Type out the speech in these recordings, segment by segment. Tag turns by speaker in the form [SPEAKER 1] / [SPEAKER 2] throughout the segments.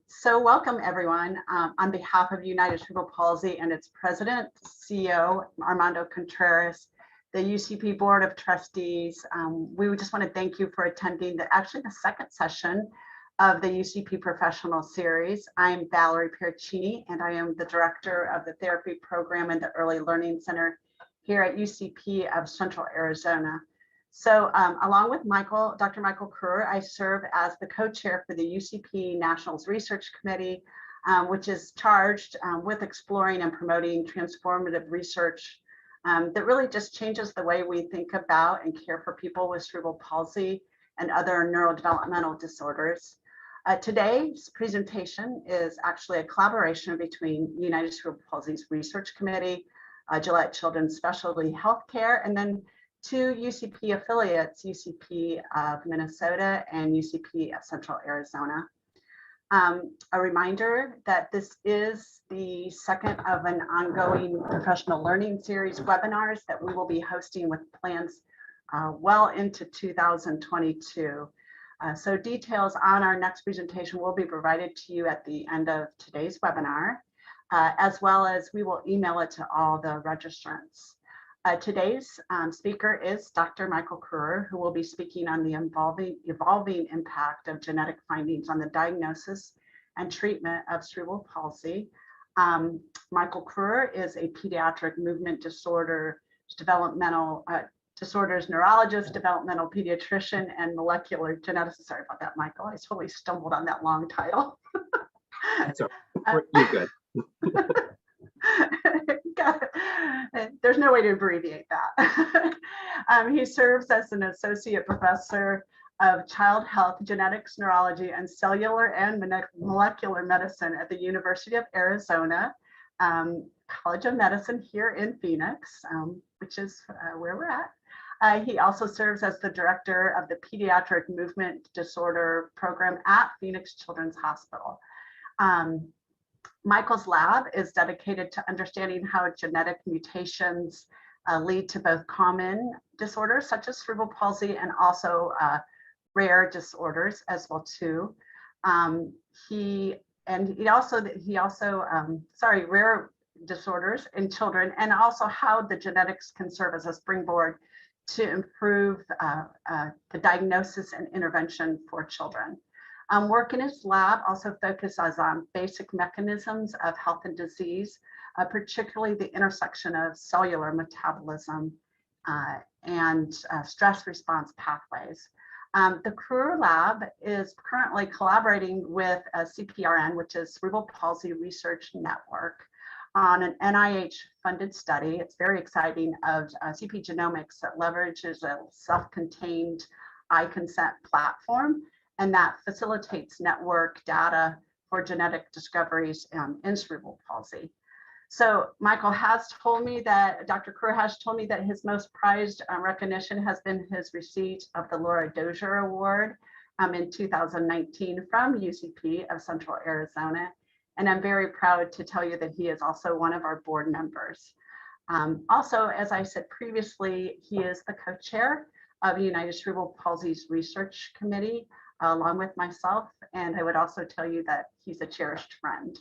[SPEAKER 1] So welcome everyone. On behalf of United Cerebral Palsy and its president, CEO, Armando Contreras, the UCP Board of Trustees, we just want to thank you for attending actually the second session of the UCP Professional Series. I'm Valerie Piercini, and I am the Director of the Therapy Program and the Early Learning Center here at UCP of Central Arizona. So along with Dr. Michael Kruer, I serve as the co-chair for the UCP Nationals Research Committee, which is charged with exploring and promoting transformative research that really just changes the way we think about and care for people with cerebral palsy and other neurodevelopmental disorders. Today's presentation is actually a collaboration between United Cerebral Palsy's Research Committee, Gillette Children's Specialty Healthcare, and then two UCP affiliates, UCP of Minnesota and UCP of Central Arizona. A reminder that this is the second of an ongoing professional learning series webinars that we will be hosting with plans well into 2022. So details on our next presentation will be provided to you at the end of today's webinar, as well as we will email it to all the registrants. Today's speaker is Dr. Michael Kruer, who will be speaking on the evolving impact of genetic findings on the diagnosis and treatment of cerebral palsy. Michael Kruer is a pediatric movement disorders neurologist, developmental pediatrician, and molecular geneticist. Sorry about that, Michael. I totally stumbled on that long title.
[SPEAKER 2] That's all right. You're good.
[SPEAKER 1] There's no way to abbreviate that. He serves as an associate professor of child health, genetics, neurology, and cellular and molecular medicine at the University of Arizona College of Medicine here in Phoenix, which is where we're at. He also serves as the director of the Pediatric Movement Disorder Program at Phoenix Children's Hospital. Michael's lab is dedicated to understanding how genetic mutations lead to both common disorders such as cerebral palsy and also rare disorders as well too. Rare disorders in children, and also how the genetics can serve as a springboard to improve the diagnosis and intervention for children. Work in his lab also focuses on basic mechanisms of health and disease, particularly the intersection of cellular metabolism and stress response pathways. The Kruer lab is currently collaborating with CPRN, which is Cerebral Palsy Research Network, on an NIH-funded study. It's very exciting, of CP Genomics that leverages a self-contained iConsent platform, and that facilitates network data for genetic discoveries in cerebral palsy. So Michael has told me that, Dr. Kruer has told me that his most prized recognition has been his receipt of the Laura Dozier Award in 2019 from UCP of Central Arizona. And I'm very proud to tell you that he is also one of our board members. Also, as I said previously, he is the co-chair of United Cerebral Palsy's Research Committee, along with myself, and I would also tell you that he's a cherished friend.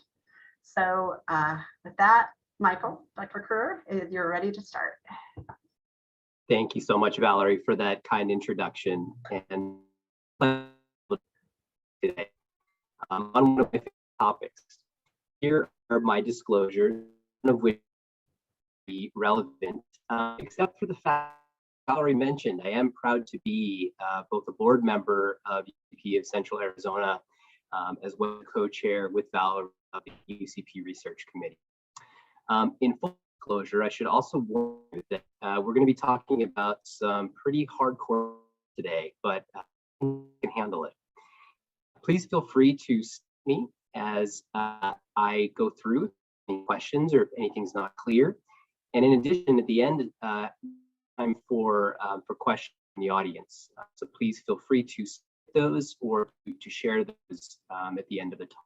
[SPEAKER 1] So with that, Michael, Dr. Kruer, you're ready to start.
[SPEAKER 2] Thank you so much, Valerie, for that kind introduction. And today, on one of my favorite topics, here are my disclosures, none of which be relevant, except for the fact Valerie mentioned, I am proud to be both a board member of UCP of Central Arizona, as well as co-chair with Valerie of the UCP Research Committee. In full disclosure, I should also warn you that we're going to be talking about some pretty hardcore today, but I can handle it. Please feel free to see me as I go through any questions or if anything's not clear. And in addition, at the end, time for questions from the audience. So please feel free to submit those or to share those at the end of the talk.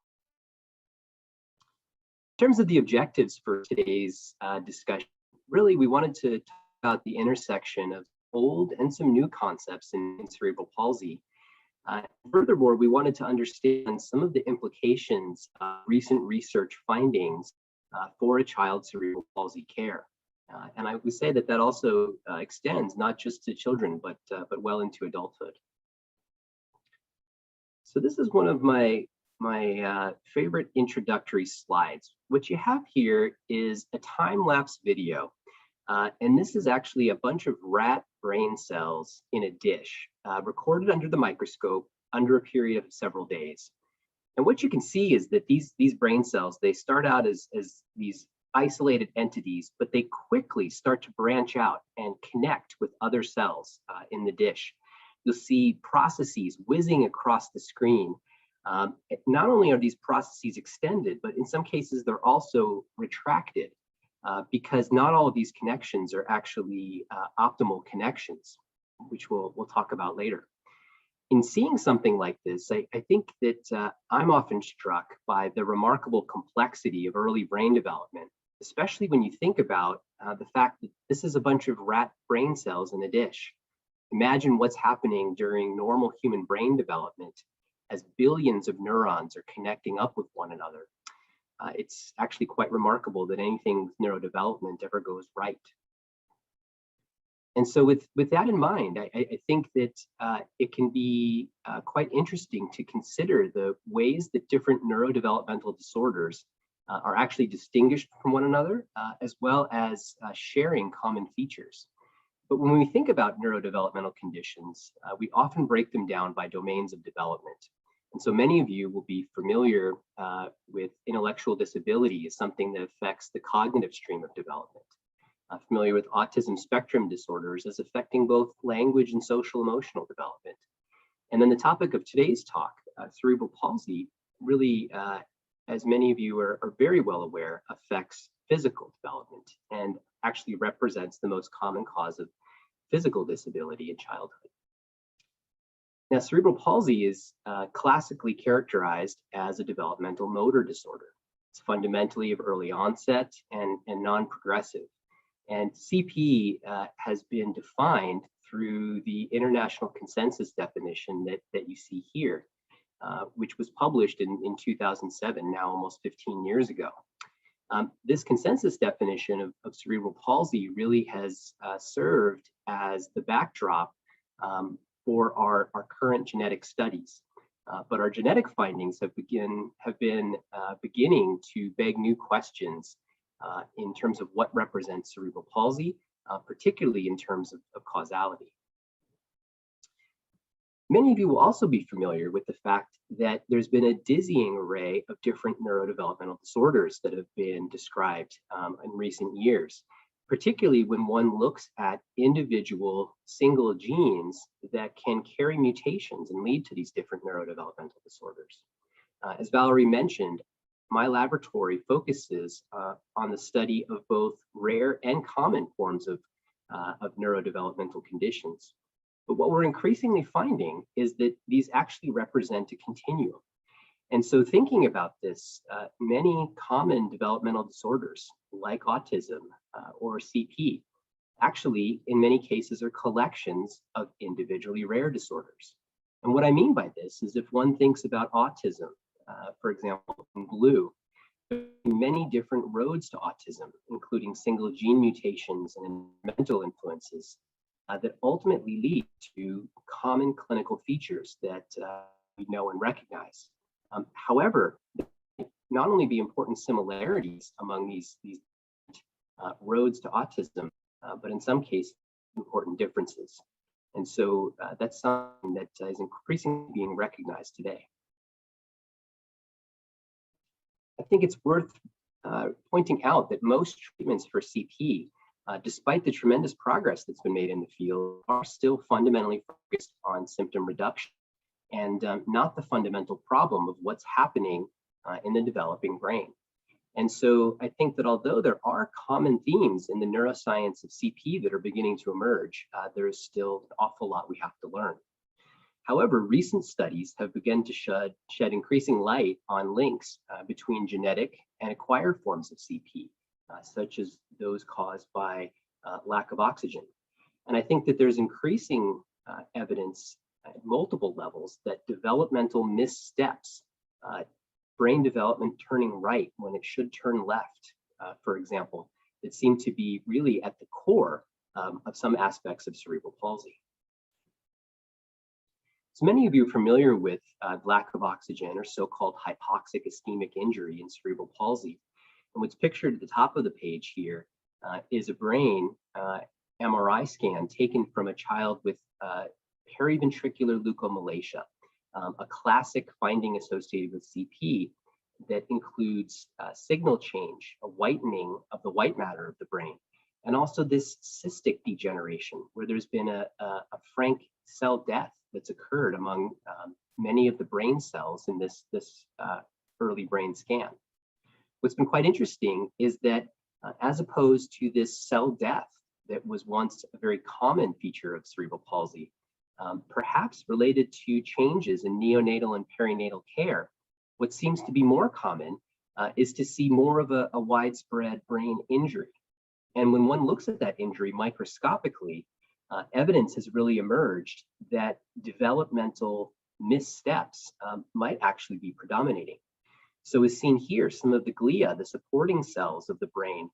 [SPEAKER 2] In terms of the objectives for today's discussion, really we wanted to talk about the intersection of old and some new concepts in cerebral palsy. Furthermore, we wanted to understand some of the implications of recent research findings for a child's cerebral palsy care. And I would say that that also extends not just to children, but well into adulthood. So this is one of my favorite introductory slides. What you have here is a time-lapse video. And this is actually a bunch of rat brain cells in a dish, recorded under the microscope under a period of several days. And what you can see is that these brain cells, they start out as these isolated entities, but they quickly start to branch out and connect with other cells in the dish. You'll see processes whizzing across the screen. Not only are these processes extended, but in some cases they're also retracted because not all of these connections are actually optimal connections, which we'll talk about later. In seeing something like this, I think that I'm often struck by the remarkable complexity of early brain development, especially when you think about the fact that this is a bunch of rat brain cells in a dish. Imagine what's happening during normal human brain development as billions of neurons are connecting up with one another. It's actually quite remarkable that anything with neurodevelopment ever goes right. And so with that in mind, I think that it can be quite interesting to consider the ways that different neurodevelopmental disorders are actually distinguished from one another, as well as sharing common features. But when we think about neurodevelopmental conditions, we often break them down by domains of development. And so many of you will be familiar with intellectual disability as something that affects the cognitive stream of development. Familiar with autism spectrum disorders as affecting both language and social emotional development. And then the topic of today's talk, cerebral palsy, really, as many of you are very well aware, affects physical development and actually represents the most common cause of physical disability in childhood. Now, cerebral palsy is classically characterized as a developmental motor disorder. It's fundamentally of early onset and non-progressive. And CP has been defined through the international consensus definition that you see here, which was published in 2007, now almost 15 years ago. This consensus definition of cerebral palsy really has served as the backdrop for our current genetic studies. But our genetic findings have been beginning to beg new questions in terms of what represents cerebral palsy, particularly in terms of causality. Many of you will also be familiar with the fact that there's been a dizzying array of different neurodevelopmental disorders that have been described in recent years, particularly when one looks at individual single genes that can carry mutations and lead to these different neurodevelopmental disorders. As Valerie mentioned, my laboratory focuses on the study of both rare and common forms of neurodevelopmental conditions. But what we're increasingly finding is that these actually represent a continuum. And so thinking about this, many common developmental disorders like autism or CP actually in many cases are collections of individually rare disorders. And what I mean by this is if one thinks about autism, for example, in blue, there are many different roads to autism, including single gene mutations and environmental influences that ultimately lead to common clinical features that we know and recognize. However, there may not only be important similarities among these roads to autism, but in some cases, important differences. And so that's something that is increasingly being recognized today. I think it's worth pointing out that most treatments for CP, despite the tremendous progress that's been made in the field, are still fundamentally focused on symptom reduction and not the fundamental problem of what's happening in the developing brain. And so I think that although there are common themes in the neuroscience of CP that are beginning to emerge, there is still an awful lot we have to learn. However, recent studies have begun to shed increasing light on links between genetic and acquired forms of CP, such as those caused by lack of oxygen. And I think that there's increasing evidence at multiple levels that developmental missteps, brain development turning right when it should turn left, for example, that seem to be really at the core of some aspects of cerebral palsy. So many of you are familiar with lack of oxygen, or so-called hypoxic ischemic injury in cerebral palsy. And what's pictured at the top of the page here is a brain MRI scan taken from a child with periventricular leukomalacia, a classic finding associated with CP that includes signal change, a whitening of the white matter of the brain, and also this cystic degeneration, where there's been a frank cell death that's occurred among many of the brain cells in this early brain scan. What's been quite interesting is that as opposed to this cell death that was once a very common feature of cerebral palsy, perhaps related to changes in neonatal and perinatal care, what seems to be more common is to see more of a widespread brain injury. And when one looks at that injury microscopically, evidence has really emerged that developmental missteps might actually be predominating. So as seen here, some of the glia, the supporting cells of the brain,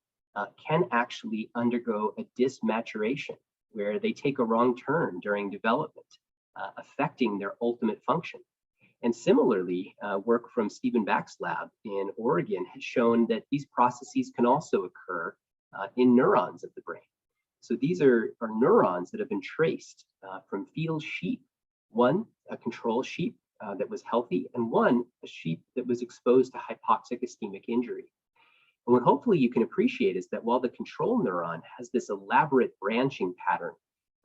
[SPEAKER 2] can actually undergo a dysmaturation, where they take a wrong turn during development, affecting their ultimate function. And similarly, work from Stephen Back's lab in Oregon has shown that these processes can also occur in neurons of the brain. So these are neurons that have been traced from fetal sheep, one, a control sheep that was healthy, and one, a sheep that was exposed to hypoxic ischemic injury. And what hopefully you can appreciate is that while the control neuron has this elaborate branching pattern,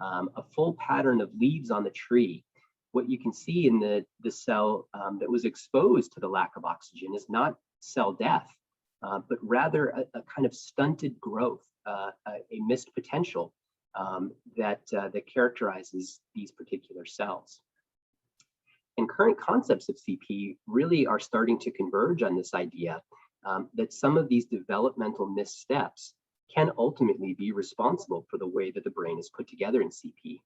[SPEAKER 2] a full pattern of leaves on the tree, what you can see in the cell that was exposed to the lack of oxygen is not cell death, but rather a kind of stunted growth, a missed potential that characterizes these particular cells. And current concepts of CP really are starting to converge on this idea that some of these developmental missteps can ultimately be responsible for the way that the brain is put together in CP.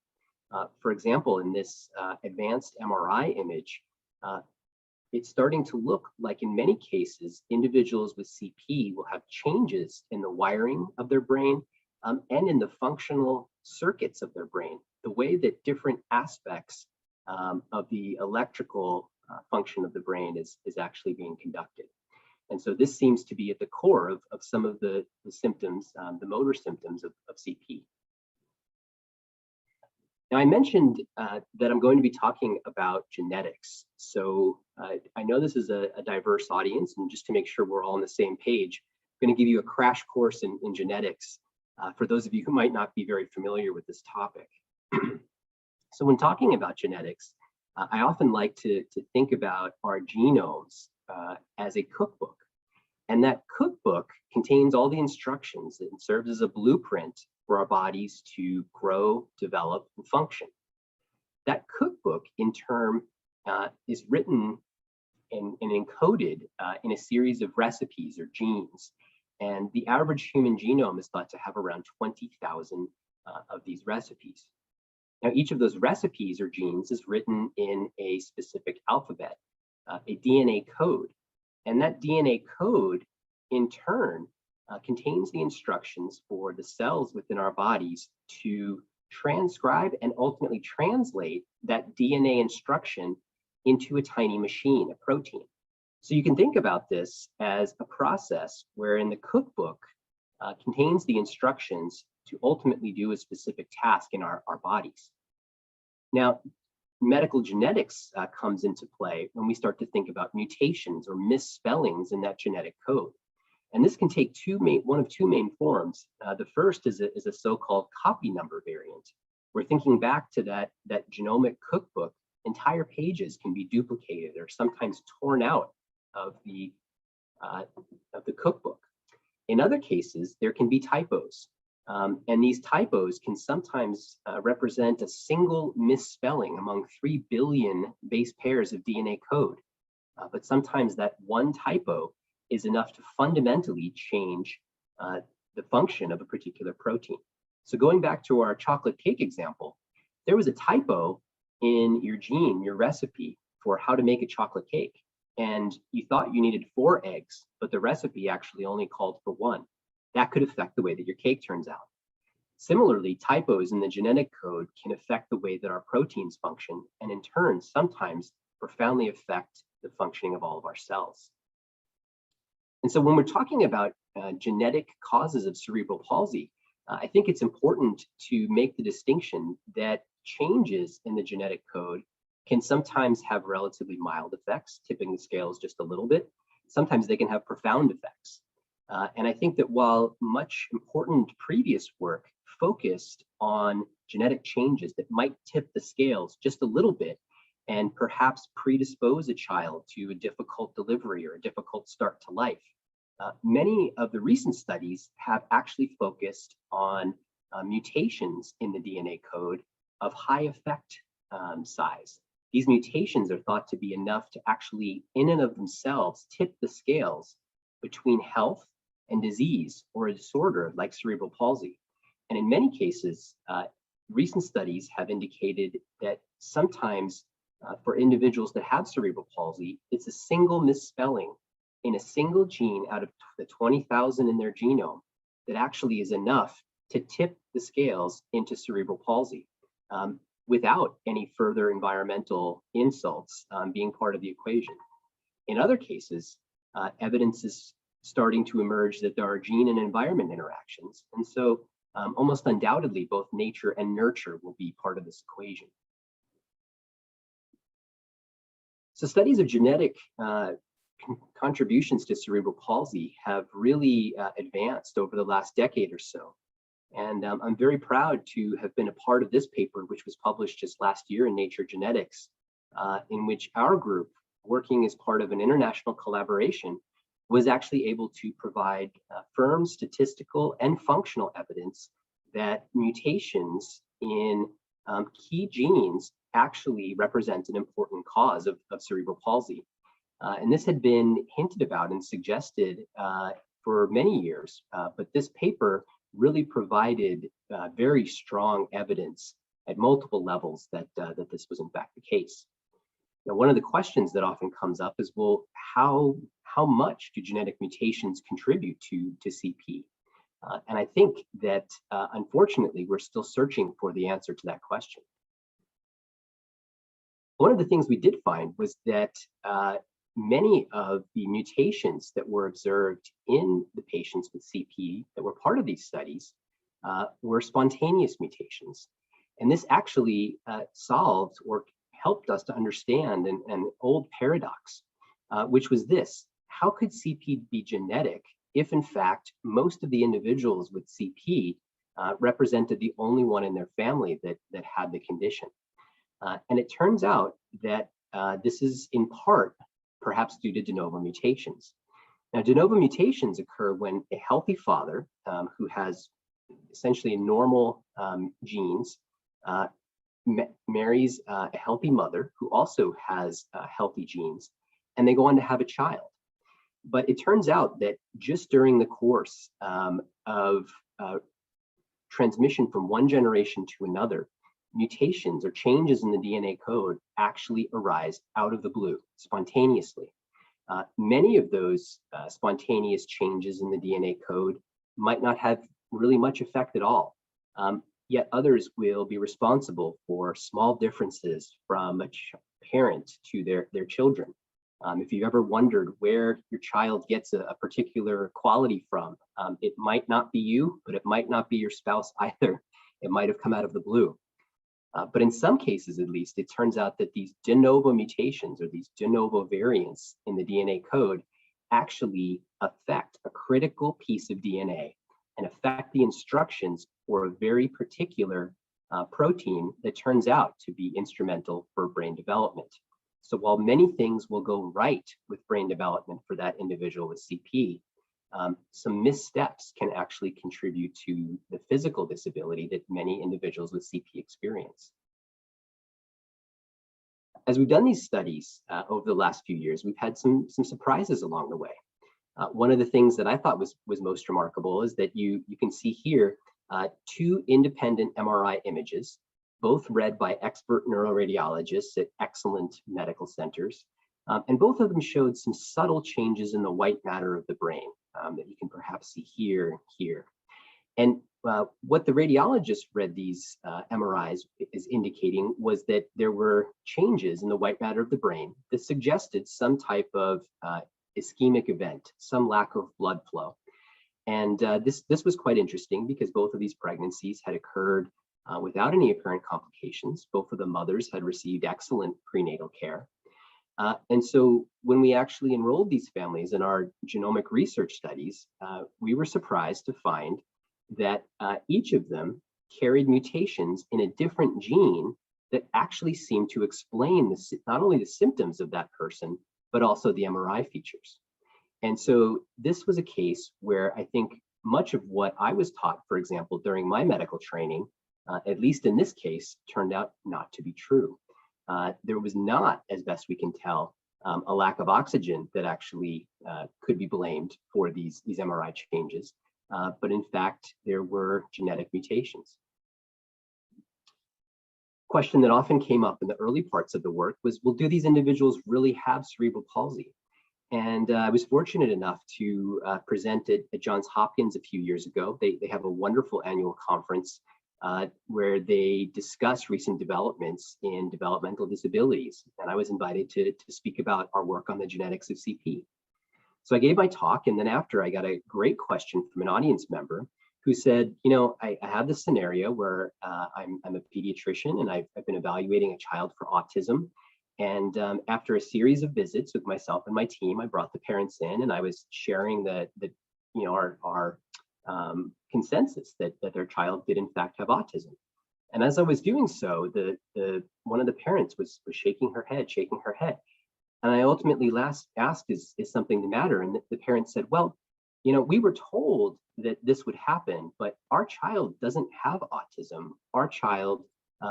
[SPEAKER 2] For example, in this advanced MRI image, it's starting to look like in many cases, individuals with CP will have changes in the wiring of their brain and in the functional circuits of their brain, the way that different aspects of the electrical function of the brain is actually being conducted. And so this seems to be at the core of some of the symptoms, the motor symptoms of CP. Now, I mentioned that I'm going to be talking about genetics. So I know this is a diverse audience, and just to make sure we're all on the same page, I'm going to give you a crash course in genetics for those of you who might not be very familiar with this topic. So when talking about genetics, I often like to think about our genomes as a cookbook. And that cookbook contains all the instructions that serves as a blueprint for our bodies to grow, develop, and function. That cookbook, in turn, is written and encoded in a series of recipes or genes. And the average human genome is thought to have around 20,000 of these recipes. Now, each of those recipes or genes is written in a specific alphabet, a DNA code. And that DNA code, in turn, contains the instructions for the cells within our bodies to transcribe and ultimately translate that DNA instruction into a tiny machine, a protein. So you can think about this as a process wherein the cookbook contains the instructions to ultimately do a specific task in our bodies. Now, medical genetics comes into play when we start to think about mutations or misspellings in that genetic code. And this can take one of two main forms. The first is a so-called copy number variant. We're thinking back to that genomic cookbook. Entire pages can be duplicated or sometimes torn out of the cookbook. In other cases, there can be typos. And these typos can sometimes represent a single misspelling among 3 billion base pairs of DNA code. But sometimes that one typo is enough to fundamentally change the function of a particular protein. So going back to our chocolate cake example, there was a typo in your gene, your recipe for how to make a chocolate cake, and you thought you needed 4 eggs, but the recipe actually only called for 1, that could affect the way that your cake turns out. Similarly, typos in the genetic code can affect the way that our proteins function, and in turn, sometimes profoundly affect the functioning of all of our cells. And so when we're talking about genetic causes of cerebral palsy, I think it's important to make the distinction that changes in the genetic code can sometimes have relatively mild effects, tipping the scales just a little bit. Sometimes they can have profound effects. And I think that while much important previous work focused on genetic changes that might tip the scales just a little bit and perhaps predispose a child to a difficult delivery or a difficult start to life, many of the recent studies have actually focused on mutations in the DNA code of high effect size. These mutations are thought to be enough to actually, in and of themselves, tip the scales between health and disease or a disorder like cerebral palsy. And in many cases, recent studies have indicated that sometimes for individuals that have cerebral palsy, it's a single misspelling in a single gene out of the 20,000 in their genome that actually is enough to tip the scales into cerebral palsy without any further environmental insults being part of the equation. In other cases, evidence is starting to emerge that there are gene and environment interactions. And so almost undoubtedly, both nature and nurture will be part of this equation. So studies of genetic contributions to cerebral palsy have really advanced over the last decade or so. And I'm very proud to have been a part of this paper, which was published just last year in Nature Genetics, in which our group, working as part of an international collaboration, was actually able to provide firm statistical and functional evidence that mutations in key genes actually represent an important cause of cerebral palsy. And this had been hinted about and suggested for many years, but this paper really provided very strong evidence at multiple levels that this was in fact the case. Now, one of the questions that often comes up is, well, how much do genetic mutations contribute to CP? And I think that unfortunately, we're still searching for the answer to that question. One of the things we did find was that many of the mutations that were observed in the patients with CP that were part of these studies were spontaneous mutations. And this actually solved or helped us to understand an old paradox, which was this: how could CP be genetic if in fact most of the individuals with CP represented the only one in their family that had the condition? And it turns out that this is in part perhaps due to de novo mutations. Now, de novo mutations occur when a healthy father who has essentially normal genes marries a healthy mother who also has healthy genes, and they go on to have a child. But it turns out that just during the course of transmission from one generation to another, mutations or changes in the DNA code actually arise out of the blue, spontaneously. Many of those spontaneous changes in the DNA code might not have really much effect at all, yet others will be responsible for small differences from a parent to their children. If you've ever wondered where your child gets a particular quality from, it might not be you, but it might not be your spouse either. It might have come out of the blue. But in some cases, at least, it turns out that these de novo mutations or these de novo variants in the DNA code actually affect a critical piece of DNA and affect the instructions for a very particular protein that turns out to be instrumental for brain development. So while many things will go right with brain development for that individual with CP, some missteps can actually contribute to the physical disability that many individuals with CP experience. As we've done these studies over the last few years, we've had some surprises along the way. One of the things that I thought was most remarkable is that you can see here 2 independent MRI images, both read by expert neuroradiologists at excellent medical centers. And both of them showed some subtle changes in the white matter of the brain that you can perhaps see here and here. And what the radiologist read these MRIs is indicating was that there were changes in the white matter of the brain that suggested some type of ischemic event, some lack of blood flow. And this was quite interesting because both of these pregnancies had occurred without any apparent complications. Both of the mothers had received excellent prenatal care. And so when we actually enrolled these families in our genomic research studies, we were surprised to find that each of them carried mutations in a different gene that actually seemed to explain not only the symptoms of that person, but also the MRI features. And so this was a case where I think much of what I was taught, for example, during my medical training, at least in this case, turned out not to be true. There was not, as best we can tell, a lack of oxygen that actually could be blamed for these MRI changes. But in fact, there were genetic mutations. Question that often came up in the early parts of the work was, well, do these individuals really have cerebral palsy? And I was fortunate enough to present at Johns Hopkins a few years ago. They have a wonderful annual conference where they discuss recent developments in developmental disabilities. And I was invited to speak about our work on the genetics of CP. So I gave my talk, and then after I got a great question from an audience member who said, you know, I have this scenario where I'm a pediatrician and I've been evaluating a child for autism. And after a series of visits with myself and my team, I brought the parents in and I was sharing our consensus that their child did in fact have autism. And as I was doing so, one of the parents was shaking her head. And I ultimately asked, is something the matter? And the parent said, well, you know, we were told that this would happen, but our child doesn't have autism. Our child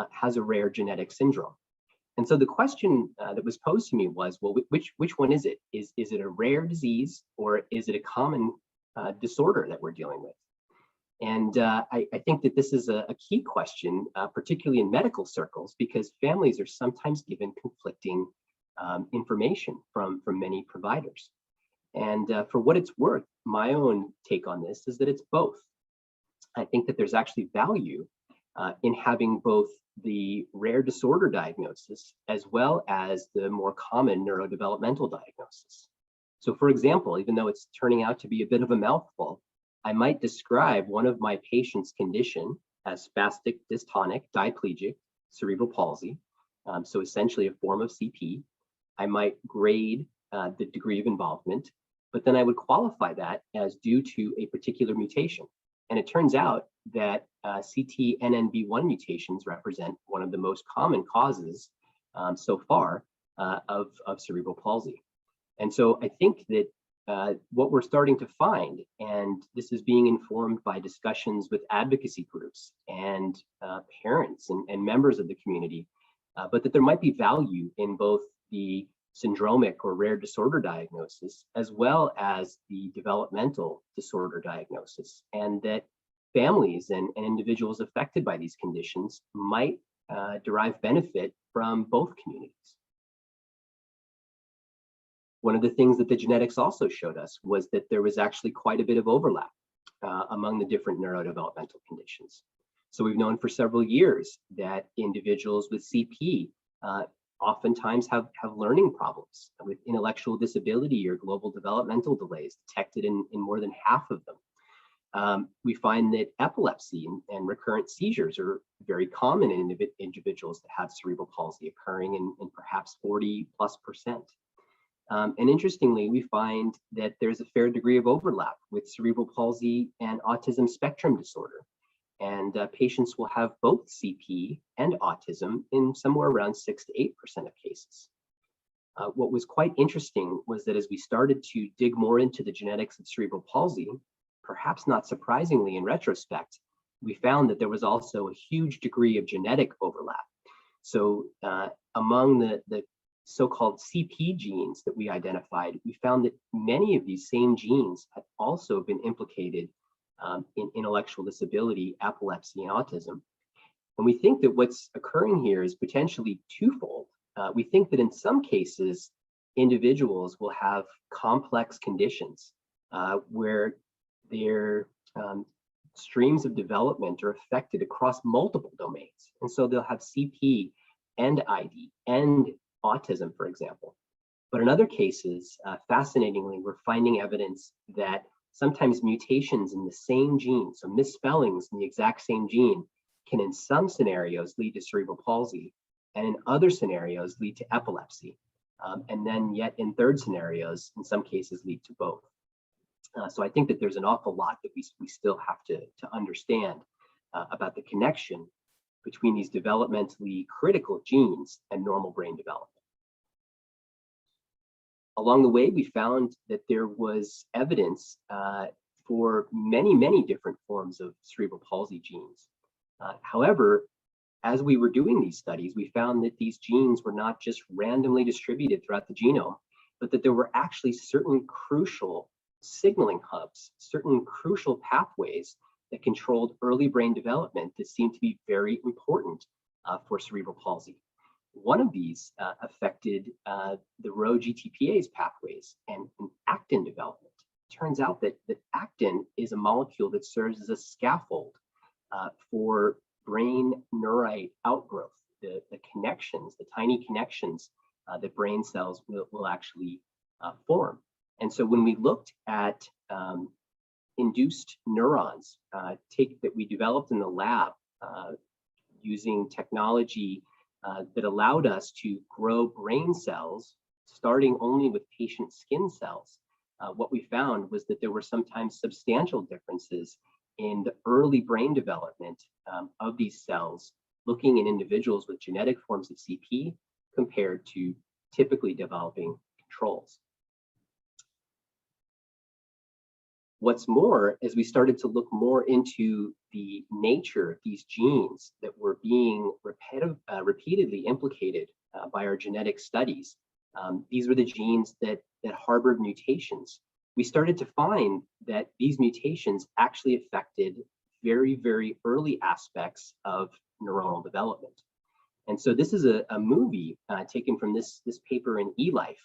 [SPEAKER 2] has a rare genetic syndrome. And so the question that was posed to me was, well, which one is it? Is it a rare disease or is it a common disorder that we're dealing with? And I think that this is a key question, particularly in medical circles, because families are sometimes given conflicting information from many providers. And for what it's worth, my own take on this is that it's both. I think that there's actually value in having both the rare disorder diagnosis as well as the more common neurodevelopmental diagnosis. So for example, even though it's turning out to be a bit of a mouthful, I might describe one of my patient's condition as spastic dystonic diplegic cerebral palsy, so essentially a form of CP. I might grade the degree of involvement, but then I would qualify that as due to a particular mutation. And it turns out that CTNNB1 mutations represent one of the most common causes so far of cerebral palsy. And so I think that what we're starting to find, and this is being informed by discussions with advocacy groups and parents and members of the community, but that there might be value in both the syndromic or rare disorder diagnosis, as well as the developmental disorder diagnosis, and that families and individuals affected by these conditions might derive benefit from both communities. One of the things that the genetics also showed us was that there was actually quite a bit of overlap among the different neurodevelopmental conditions. So we've known for several years that individuals with CP oftentimes have learning problems with intellectual disability or global developmental delays detected in more than half of them. We find that epilepsy and recurrent seizures are very common in individuals that have cerebral palsy, occurring in perhaps 40+%. And interestingly, we find that there's a fair degree of overlap with cerebral palsy and autism spectrum disorder. And patients will have both CP and autism in somewhere around 6 to 8% of cases. What was quite interesting was that as we started to dig more into the genetics of cerebral palsy, perhaps not surprisingly in retrospect, we found that there was also a huge degree of genetic overlap. So among the so-called CP genes that we identified, we found that many of these same genes had also been implicated in intellectual disability, epilepsy, and autism. And we think that what's occurring here is potentially twofold. We think that in some cases, individuals will have complex conditions where their streams of development are affected across multiple domains. And so they'll have CP and ID and autism, for example. But in other cases, fascinatingly, we're finding evidence that sometimes mutations in the same gene, so misspellings in the exact same gene, can in some scenarios lead to cerebral palsy, and in other scenarios lead to epilepsy. And then yet in third scenarios, in some cases, lead to both. So I think that there's an awful lot that we still have to understand about the connection between these developmentally critical genes and normal brain development. Along the way, we found that there was evidence for many different forms of cerebral palsy genes. However, as we were doing these studies, we found that these genes were not just randomly distributed throughout the genome, but that there were actually certain crucial signaling hubs, certain crucial pathways that controlled early brain development that seemed to be very important for cerebral palsy. One of these affected the Rho GTPase pathways and actin development. It turns out that actin is a molecule that serves as a scaffold for brain neurite outgrowth, the connections, the tiny connections that brain cells will actually form. And so when we looked at induced neurons that we developed in the lab using technology that allowed us to grow brain cells, starting only with patient skin cells, what we found was that there were sometimes substantial differences in the early brain development of these cells, looking in individuals with genetic forms of CP compared to typically developing controls. What's more, as we started to look more into the nature of these genes that were being repeatedly implicated by our genetic studies, these were the genes that harbored mutations. We started to find that these mutations actually affected very early aspects of neuronal development. And so this is a movie taken from this paper in eLife.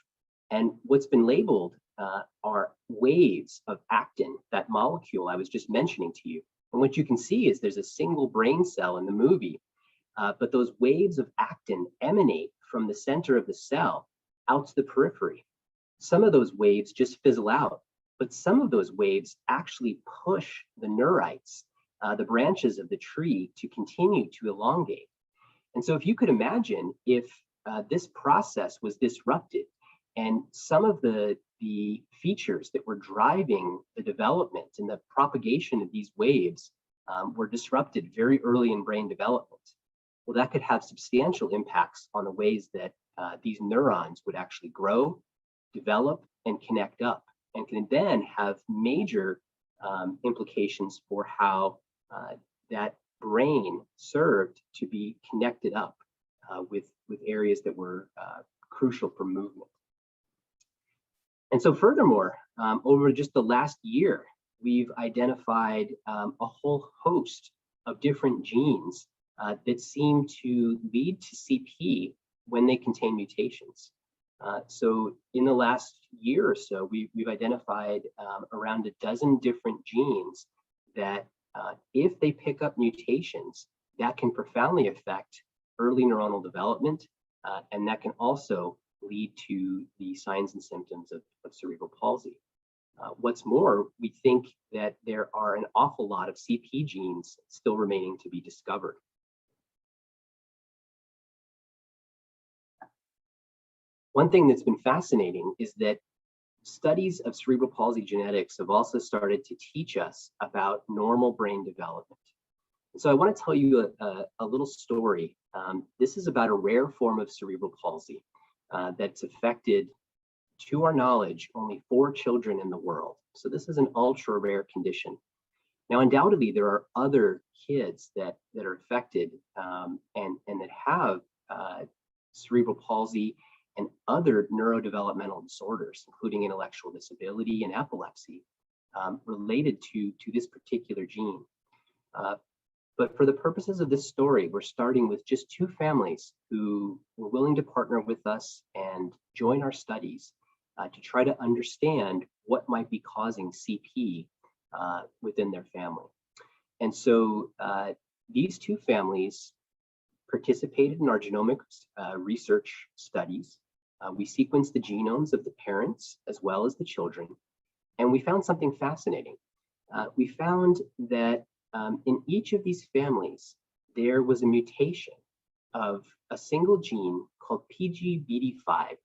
[SPEAKER 2] And what's been labeled are waves of actin, that molecule I was just mentioning to you. And what you can see is there's a single brain cell in the movie, but those waves of actin emanate from the center of the cell out to the periphery. Some of those waves just fizzle out, but some of those waves actually push the neurites, the branches of the tree, to continue to elongate. And so if you could imagine if this process was disrupted and some of the features that were driving the development and the propagation of these waves were disrupted very early in brain development, well, that could have substantial impacts on the ways that these neurons would actually grow, develop, and connect up, and can then have major implications for how that brain served to be connected up with areas that were crucial for movement. And so furthermore, over just the last year, we've identified a whole host of different genes that seem to lead to CP when they contain mutations. So in the last year or so, we've identified around a dozen different genes that if they pick up mutations, that can profoundly affect early neuronal development, and that can also lead to the signs and symptoms of cerebral palsy. What's more, we think that there are an awful lot of CP genes still remaining to be discovered. One thing that's been fascinating is that studies of cerebral palsy genetics have also started to teach us about normal brain development. And so I want to tell you a little story. This is about a rare form of cerebral palsy that's affected, to our knowledge, only 4 children in the world. So this is an ultra rare condition. Now, undoubtedly, there are other kids that are affected and that have cerebral palsy and other neurodevelopmental disorders, including intellectual disability and epilepsy, related to this particular gene. But for the purposes of this story, we're starting with just two families who were willing to partner with us and join our studies to try to understand what might be causing CP within their family. And so these two families participated in our genomic research studies. We sequenced the genomes of the parents as well as the children, and we found something fascinating. We found that in each of these families, there was a mutation of a single gene called PGBD5.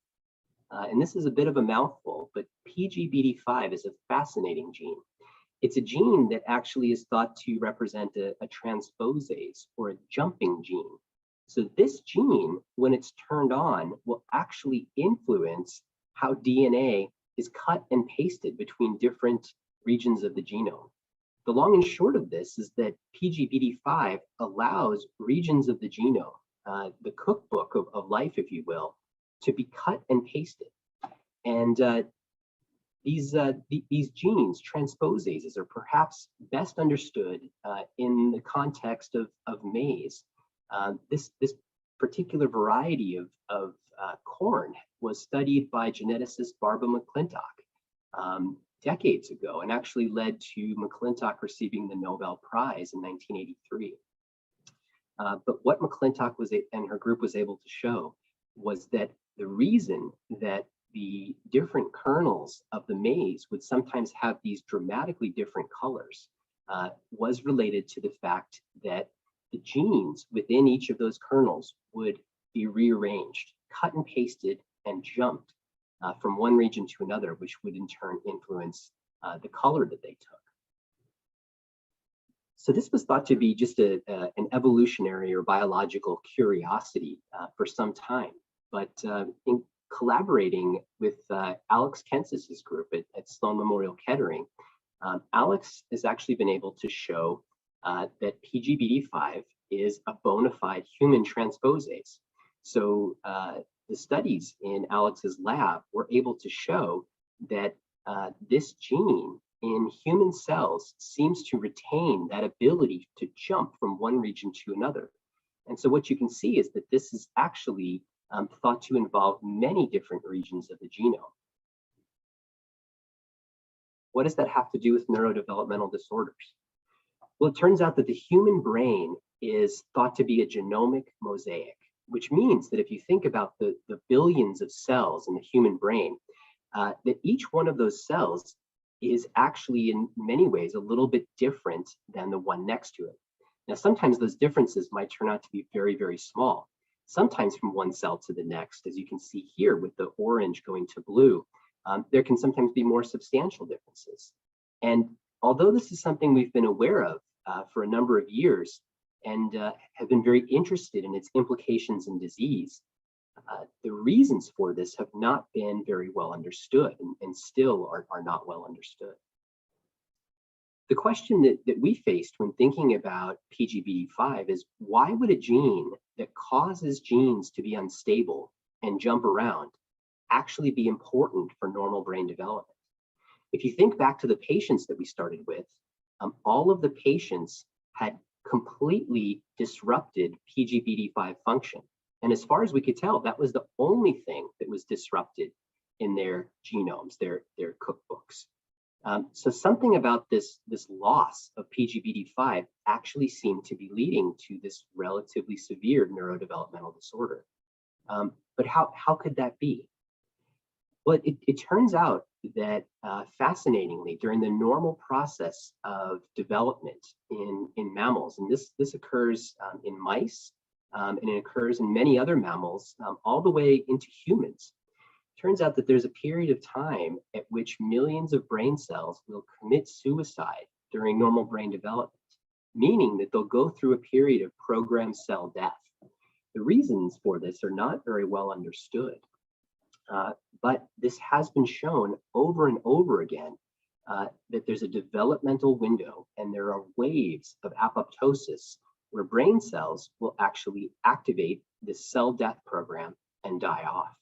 [SPEAKER 2] And this is a bit of a mouthful, but PGBD5 is a fascinating gene. It's a gene that actually is thought to represent a transposase or a jumping gene. So this gene, when it's turned on, will actually influence how DNA is cut and pasted between different regions of the genome. The long and short of this is that PGBD5 allows regions of the genome, the cookbook of life, if you will, to be cut and pasted. And these genes, transposases, are perhaps best understood in the context of maize. This particular variety of corn was studied by geneticist Barbara McClintock decades ago, and actually led to McClintock receiving the Nobel Prize in 1983. But what McClintock and her group was able to show was that the reason that the different kernels of the maize would sometimes have these dramatically different colors was related to the fact that the genes within each of those kernels would be rearranged, cut and pasted, and jumped from one region to another, which would in turn influence the color that they took. So this was thought to be just an evolutionary or biological curiosity for some time. But in collaborating with Alex Kensis's group at Sloan Memorial Kettering, Alex has actually been able to show that PGBD5 is a bona fide human transposase. So the studies in Alex's lab were able to show that this gene in human cells seems to retain that ability to jump from one region to another. And so what you can see is that this is actually thought to involve many different regions of the genome. What does that have to do with neurodevelopmental disorders? Well, it turns out that the human brain is thought to be a genomic mosaic, which means that if you think about the billions of cells in the human brain, that each one of those cells is actually in many ways a little bit different than the one next to it. Now, sometimes those differences might turn out to be very, very small. Sometimes from one cell to the next, as you can see here with the orange going to blue, there can sometimes be more substantial differences. And although this is something we've been aware of for a number of years and have been very interested in its implications in disease, the reasons for this have not been very well understood and still are not well understood. The question that we faced when thinking about PGBD5 is, why would a gene that causes genes to be unstable and jump around actually be important for normal brain development? If you think back to the patients that we started with, all of the patients had completely disrupted PGBD5 function. And as far as we could tell, that was the only thing that was disrupted in their genomes, their cookbooks. So something about this loss of PGBD5 actually seemed to be leading to this relatively severe neurodevelopmental disorder. But how could that be? Well, it turns out that fascinatingly, during the normal process of development in mammals, and this occurs in mice, and it occurs in many other mammals, all the way into humans. Turns out that there's a period of time at which millions of brain cells will commit suicide during normal brain development, meaning that they'll go through a period of programmed cell death. The reasons for this are not very well understood, but this has been shown over and over again that there's a developmental window and there are waves of apoptosis where brain cells will actually activate this cell death program and die off.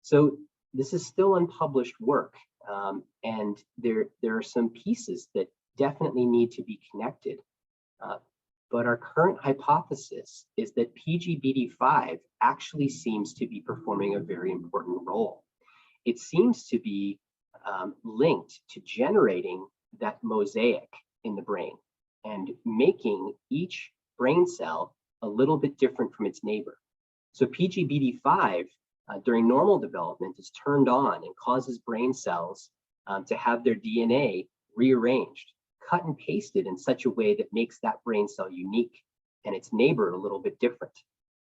[SPEAKER 2] So this is still unpublished work, and there are some pieces that definitely need to be connected But our current hypothesis is that PGBD5 actually seems to be performing a very important role. It seems to be linked to generating that mosaic in the brain and making each brain cell a little bit different from its neighbor. So PGBD5 during normal development is turned on and causes brain cells to have their DNA rearranged, cut and pasted in such a way that makes that brain cell unique and its neighbor a little bit different.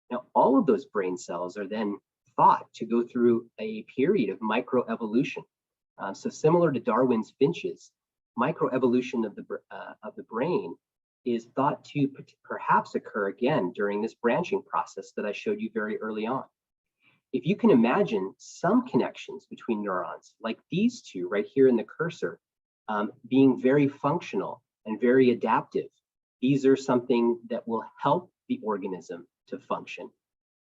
[SPEAKER 2] Now, all of those brain cells are then thought to go through a period of microevolution. So similar to Darwin's finches, microevolution of the brain is thought to perhaps occur again during this branching process that I showed you very early on. If you can imagine some connections between neurons, like these two right here in the cursor, being very functional and very adaptive, these are something that will help the organism to function.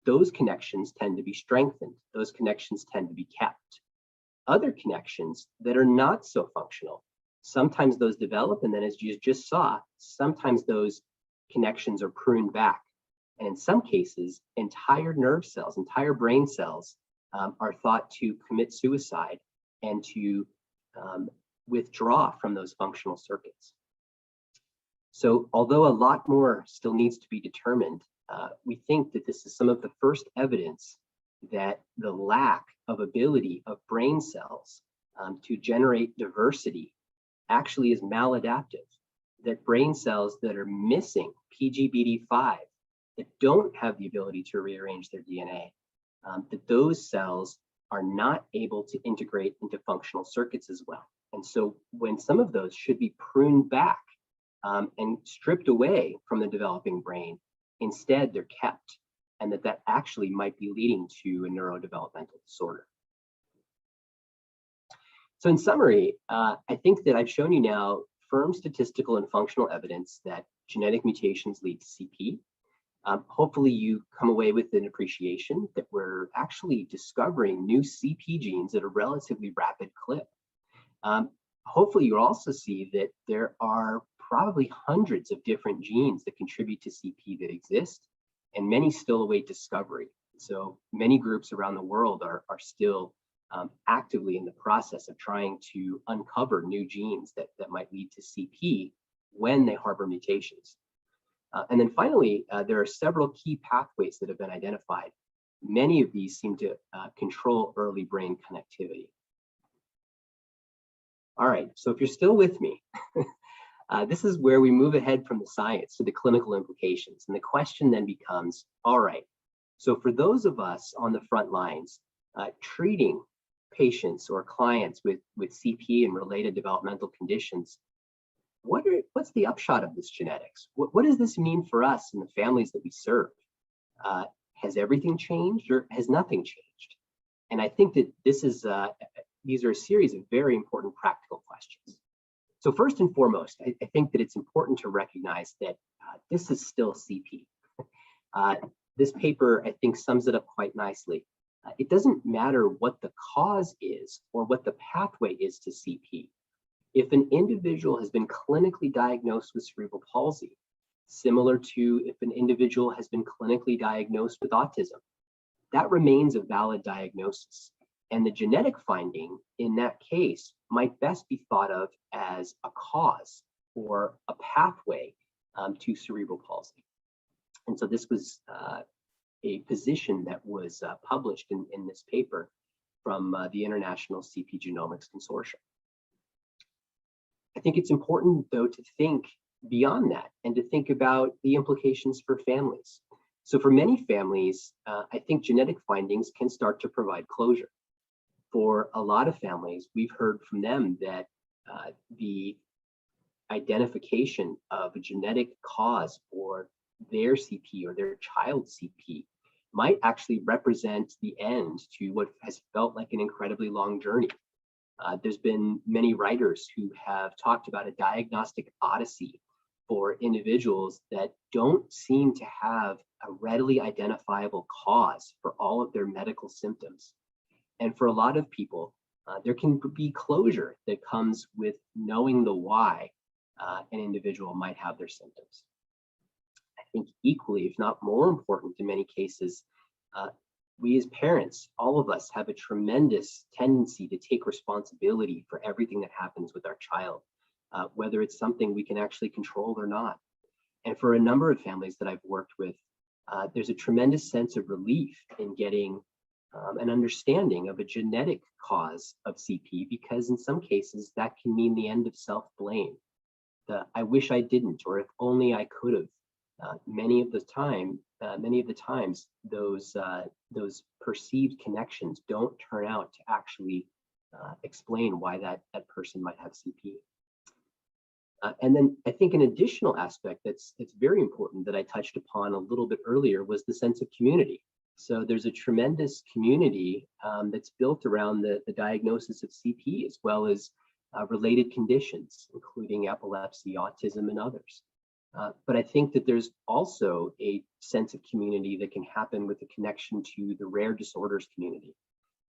[SPEAKER 2] Those connections tend to be strengthened. Those connections tend to be kept. Other connections that are not so functional, sometimes those develop, and then as you just saw, sometimes those connections are pruned back. And in some cases, entire nerve cells, entire brain cells are thought to commit suicide and to withdraw from those functional circuits. So although a lot more still needs to be determined, we think that this is some of the first evidence that the lack of ability of brain cells to generate diversity actually is maladaptive, that brain cells that are missing PGBD5, that don't have the ability to rearrange their DNA, that those cells are not able to integrate into functional circuits as well. And so when some of those should be pruned back and stripped away from the developing brain, instead they're kept, and that actually might be leading to a neurodevelopmental disorder. So in summary, I think that I've shown you now firm statistical and functional evidence that genetic mutations lead to CP. Hopefully you come away with an appreciation that we're actually discovering new CP genes at a relatively rapid clip. Hopefully you'll also see that there are probably hundreds of different genes that contribute to CP that exist, and many still await discovery. So many groups around the world are still actively in the process of trying to uncover new genes that might lead to CP when they harbor mutations. And then finally, there are several key pathways that have been identified. Many of these seem to control early brain connectivity. All right, so if you're still with me, this is where we move ahead from the science to the clinical implications. And the question then becomes, all right, so for those of us on the front lines treating patients or clients with CP and related developmental conditions, what's the upshot of this genetics? What does this mean for us and the families that we serve? Has everything changed or has nothing changed? And I think that these are a series of very important practical questions. So first and foremost, I think that it's important to recognize that this is still CP. This paper, I think, sums it up quite nicely. It doesn't matter what the cause is or what the pathway is to CP. If an individual has been clinically diagnosed with cerebral palsy, similar to if an individual has been clinically diagnosed with autism, that remains a valid diagnosis. And the genetic finding in that case might best be thought of as a cause or a pathway to cerebral palsy. And so this was a position that was published in this paper from the International CP Genomics Consortium. I think it's important, though, to think beyond that and to think about the implications for families. So for many families, I think genetic findings can start to provide closure. For a lot of families, we've heard from them that the identification of a genetic cause for their CP or their child's CP might actually represent the end to what has felt like an incredibly long journey. There's been many writers who have talked about a diagnostic odyssey for individuals that don't seem to have a readily identifiable cause for all of their medical symptoms. And for a lot of people, there can be closure that comes with knowing the why an individual might have their symptoms. think equally, if not more important in many cases, we as parents, all of us, have a tremendous tendency to take responsibility for everything that happens with our child, whether it's something we can actually control or not. And for a number of families that I've worked with, there's a tremendous sense of relief in getting an understanding of a genetic cause of CP, because in some cases that can mean the end of self-blame. I wish I didn't, or if only I could have. Many of the times, those perceived connections don't turn out to actually explain why that person might have CP. And then I think an additional aspect that's very important that I touched upon a little bit earlier was the sense of community. So there's a tremendous community that's built around the diagnosis of CP, as well as related conditions, including epilepsy, autism, and others. But I think that there's also a sense of community that can happen with the connection to the rare disorders community.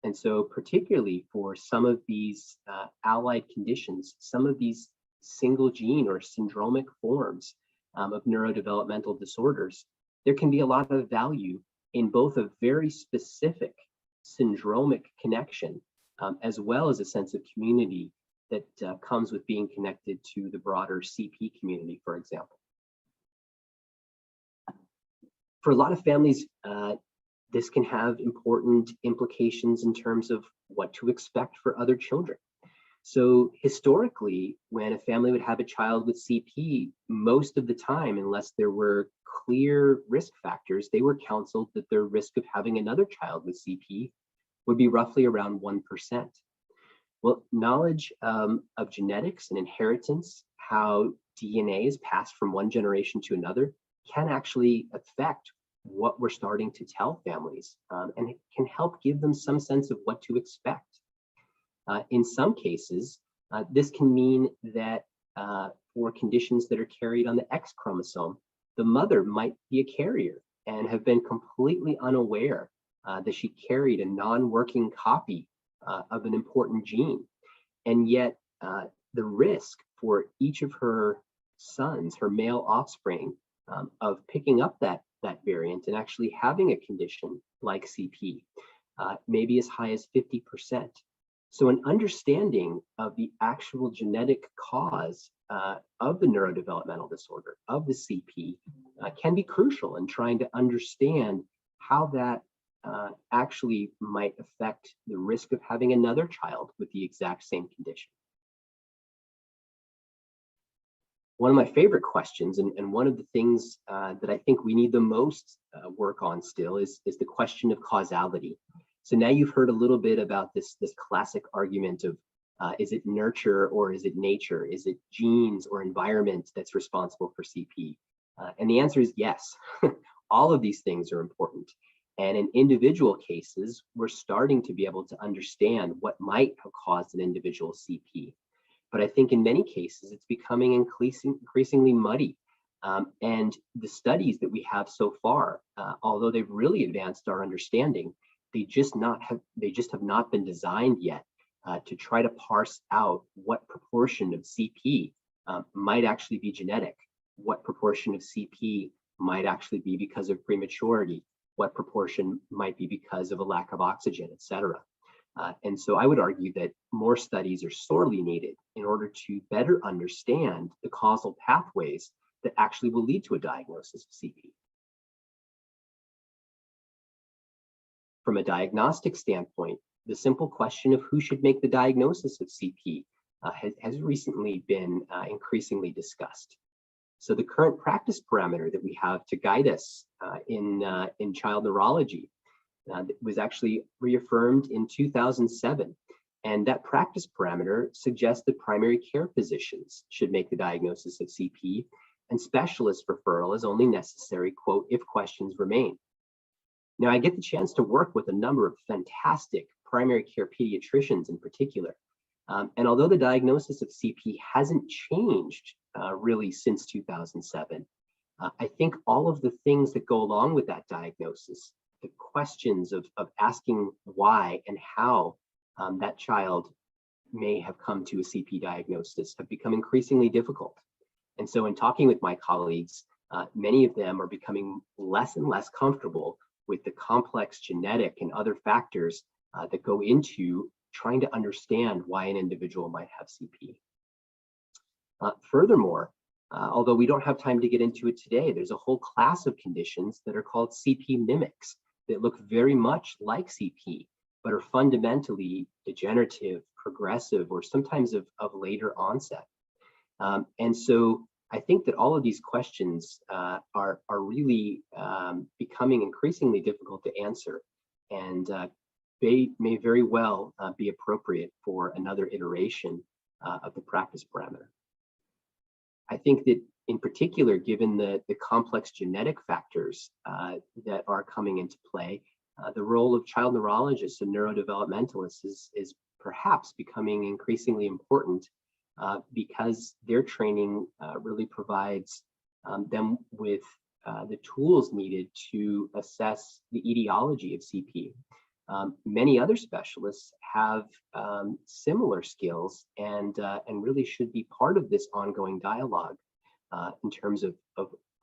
[SPEAKER 2] And so particularly for some of these allied conditions, some of these single gene or syndromic forms of neurodevelopmental disorders, there can be a lot of value in both a very specific syndromic connection, as well as a sense of community that comes with being connected to the broader CP community, for example. For a lot of families, this can have important implications in terms of what to expect for other children. So historically, when a family would have a child with CP, most of the time, unless there were clear risk factors, they were counseled that their risk of having another child with CP would be roughly around 1%. Well, knowledge of genetics and inheritance, how DNA is passed from one generation to another, can actually affect what we're starting to tell families, and it can help give them some sense of what to expect. In some cases, this can mean that for conditions that are carried on the X chromosome, the mother might be a carrier and have been completely unaware that she carried a non-working copy of an important gene. And yet the risk for each of her sons, her male offspring, of picking up that variant and actually having a condition like CP may be as high as 50%. So an understanding of the actual genetic cause of the neurodevelopmental disorder, of the CP, can be crucial in trying to understand how that actually might affect the risk of having another child with the exact same condition. One of my favorite questions, and one of the things that I think we need the most work on still, is the question of causality. So now you've heard a little bit about this classic argument of is it nurture or is it nature? Is it genes or environment that's responsible for CP? And the answer is yes. All of these things are important. And in individual cases, we're starting to be able to understand what might have caused an individual CP. But I think in many cases, it's becoming increasingly muddy. And the studies that we have so far, although they've really advanced our understanding, they just have not been designed yet to try to parse out what proportion of CP might actually be genetic, what proportion of CP might actually be because of prematurity, what proportion might be because of a lack of oxygen, et cetera. And so I would argue that more studies are sorely needed in order to better understand the causal pathways that actually will lead to a diagnosis of CP. From a diagnostic standpoint, the simple question of who should make the diagnosis of CP has recently been increasingly discussed. So the current practice parameter that we have to guide us in child neurology was actually reaffirmed in 2007. And that practice parameter suggests that primary care physicians should make the diagnosis of CP, and specialist referral is only necessary, quote, if questions remain. Now, I get the chance to work with a number of fantastic primary care pediatricians in particular. And although the diagnosis of CP hasn't changed really since 2007, I think all of the things that go along with that diagnosis, the questions of asking why and how that child may have come to a CP diagnosis, have become increasingly difficult. And so in talking with my colleagues, Many of them are becoming less and less comfortable with the complex genetic and other factors that go into trying to understand why an individual might have CP. Furthermore, although we don't have time to get into it today, there's a whole class of conditions that are called CP mimics that look very much like CP, but are fundamentally degenerative, progressive, or sometimes of later onset. And so I think that all of these questions are really becoming increasingly difficult to answer, and they may very well be appropriate for another iteration of the practice parameter. I think that in particular, given the complex genetic factors that are coming into play, the role of child neurologists and neurodevelopmentalists is perhaps becoming increasingly important because their training really provides them with the tools needed to assess the etiology of CP. Many other specialists have similar skills and really should be part of this ongoing dialogue in terms of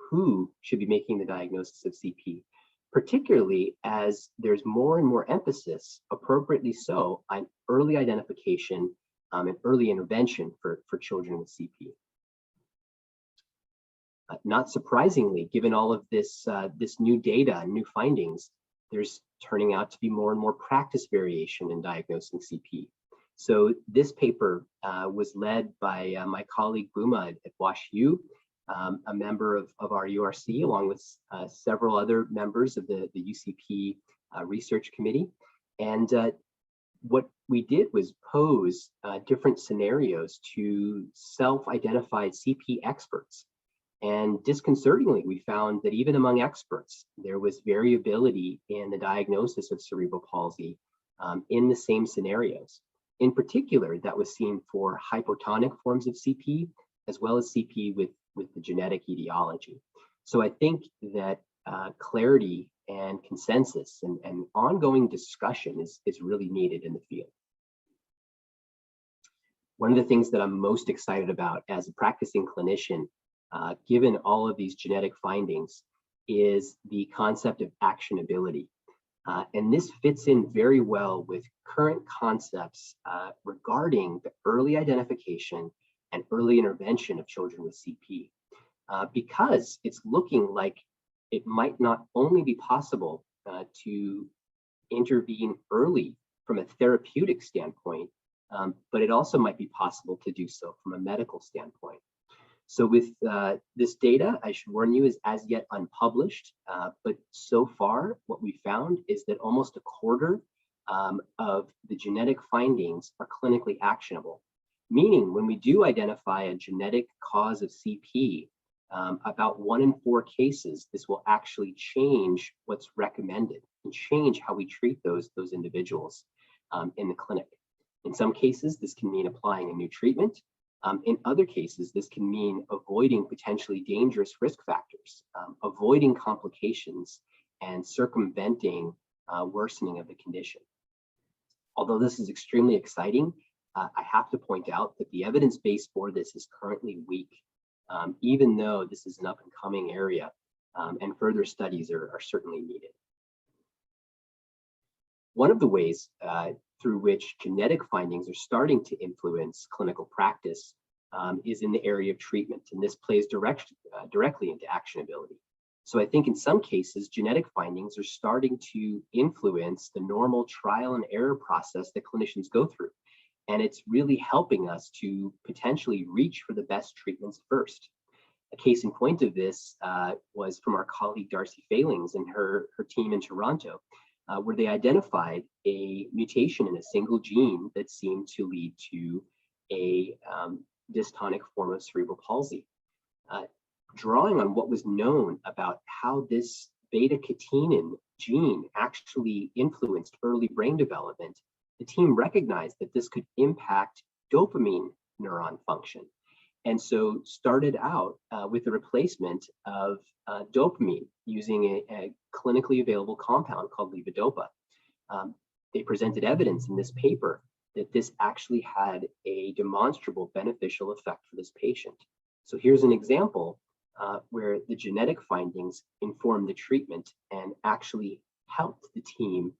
[SPEAKER 2] who should be making the diagnosis of CP, particularly as there's more and more emphasis, appropriately so, on early identification and early intervention for children with CP. Not surprisingly, given all of this, this new data and new findings, there's turning out to be more and more practice variation in diagnosing CP. So this paper was led by my colleague Buma at WashU, a member of our URC, along with several other members of the UCP Research Committee. And what we did was pose different scenarios to self-identified CP experts. And disconcertingly, we found that even among experts, there was variability in the diagnosis of cerebral palsy in the same scenarios. In particular, that was seen for hypotonic forms of CP, as well as CP with the genetic etiology. So I think that clarity and consensus and ongoing discussion is really needed in the field. One of the things that I'm most excited about as a practicing clinician, given all of these genetic findings, is the concept of actionability. And this fits in very well with current concepts regarding the early identification and early intervention of children with CP, because it's looking like it might not only be possible to intervene early from a therapeutic standpoint, but it also might be possible to do so from a medical standpoint. So with this data, I should warn you, is as yet unpublished, but so far what we found is that almost a quarter of the genetic findings are clinically actionable, meaning when we do identify a genetic cause of CP, about 1 in 4 cases, this will actually change what's recommended and change how we treat those individuals in the clinic. In some cases, this can mean applying a new treatment. In other cases, this can mean avoiding potentially dangerous risk factors, avoiding complications, and circumventing worsening of the condition. Although this is extremely exciting, I have to point out that the evidence base for this is currently weak, even though this is an up-and-coming area, and further studies are certainly needed. One of the ways through which genetic findings are starting to influence clinical practice is in the area of treatment, and this plays directly into actionability. So I think in some cases, genetic findings are starting to influence the normal trial and error process that clinicians go through, and it's really helping us to potentially reach for the best treatments first. A case in point of this was from our colleague Darcy Failings and her team in Toronto, where they identified a mutation in a single gene that seemed to lead to a dystonic form of cerebral palsy. Drawing on what was known about how this beta-catenin gene actually influenced early brain development, the team recognized that this could impact dopamine neuron function. And so started out with the replacement of dopamine using a clinically available compound called levodopa. They presented evidence in this paper that this actually had a demonstrable beneficial effect for this patient. So here's an example where the genetic findings informed the treatment and actually helped the team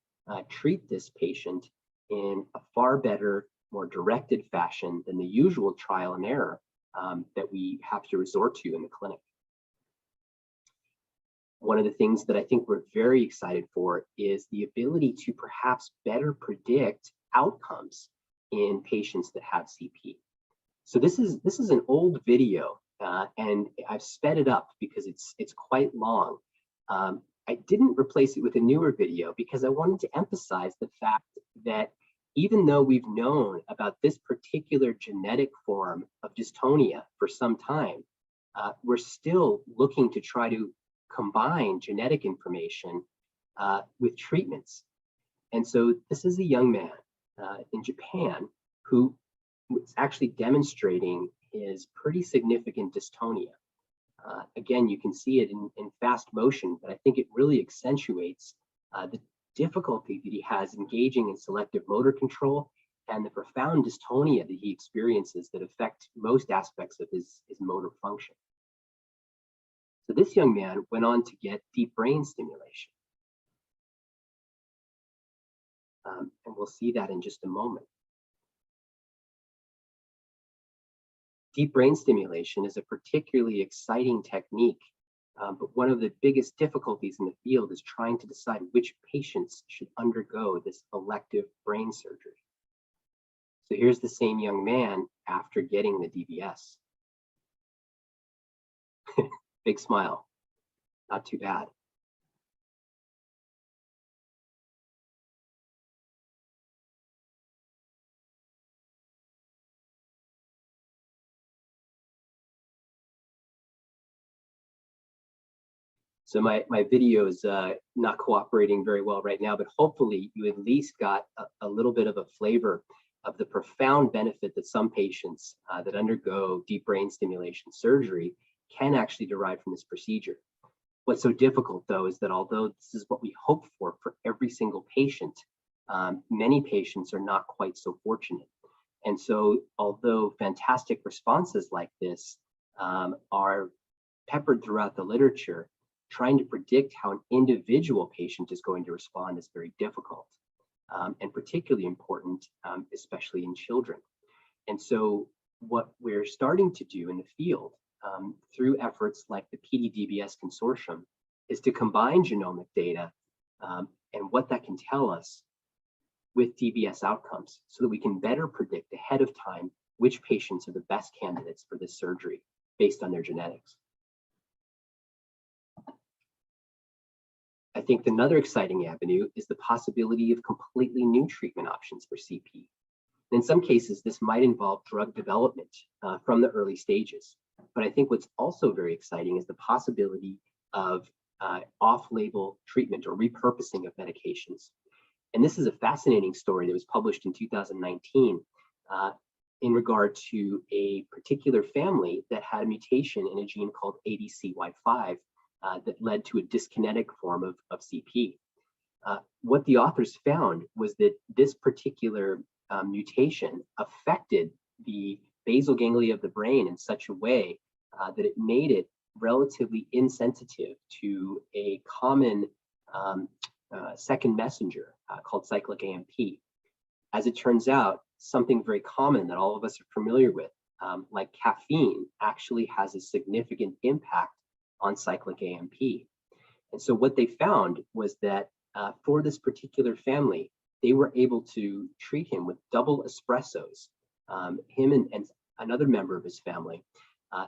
[SPEAKER 2] treat this patient in a far better, more directed fashion than the usual trial and error that we have to resort to in the clinic. One of the things that I think we're very excited for is the ability to perhaps better predict outcomes in patients that have CP. So this is an old video, and I've sped it up because it's quite long. I didn't replace it with a newer video because I wanted to emphasize the fact that even though we've known about this particular genetic form of dystonia for some time, we're still looking to try to combine genetic information with treatments. And so this is a young man in Japan who was actually demonstrating his pretty significant dystonia. Again, you can see it in fast motion, but I think it really accentuates the difficulty that he has engaging in selective motor control and the profound dystonia that he experiences that affect most aspects of his motor function. So this young man went on to get deep brain stimulation. And we'll see that in just a moment. Deep brain stimulation is a particularly exciting technique, but one of the biggest difficulties in the field is trying to decide which patients should undergo this elective brain surgery. So here's the same young man after getting the DBS. Big smile, not too bad. So my video is not cooperating very well right now, but hopefully you at least got a little bit of a flavor of the profound benefit that some patients that undergo deep brain stimulation surgery can actually derive from this procedure. What's so difficult, though, is that although this is what we hope for every single patient, many patients are not quite so fortunate. And so although fantastic responses like this are peppered throughout the literature, trying to predict how an individual patient is going to respond is very difficult, and particularly important, especially in children. And so what we're starting to do in the field through efforts like the PDDBS Consortium is to combine genomic data and what that can tell us with DBS outcomes so that we can better predict ahead of time which patients are the best candidates for this surgery based on their genetics. I think another exciting avenue is the possibility of completely new treatment options for CP. In some cases, this might involve drug development from the early stages. But I think what's also very exciting is the possibility of off-label treatment or repurposing of medications. And this is a fascinating story that was published in 2019 in regard to a particular family that had a mutation in a gene called ADCY5 that led to a dyskinetic form of CP. What the authors found was that this particular mutation affected the basal ganglia of the brain in such a way that it made it relatively insensitive to a common second messenger called cyclic AMP. As it turns out, something very common that all of us are familiar with, like caffeine, actually has a significant impact on cyclic AMP. And so what they found was that for this particular family, they were able to treat him with double espressos, him and another member of his family,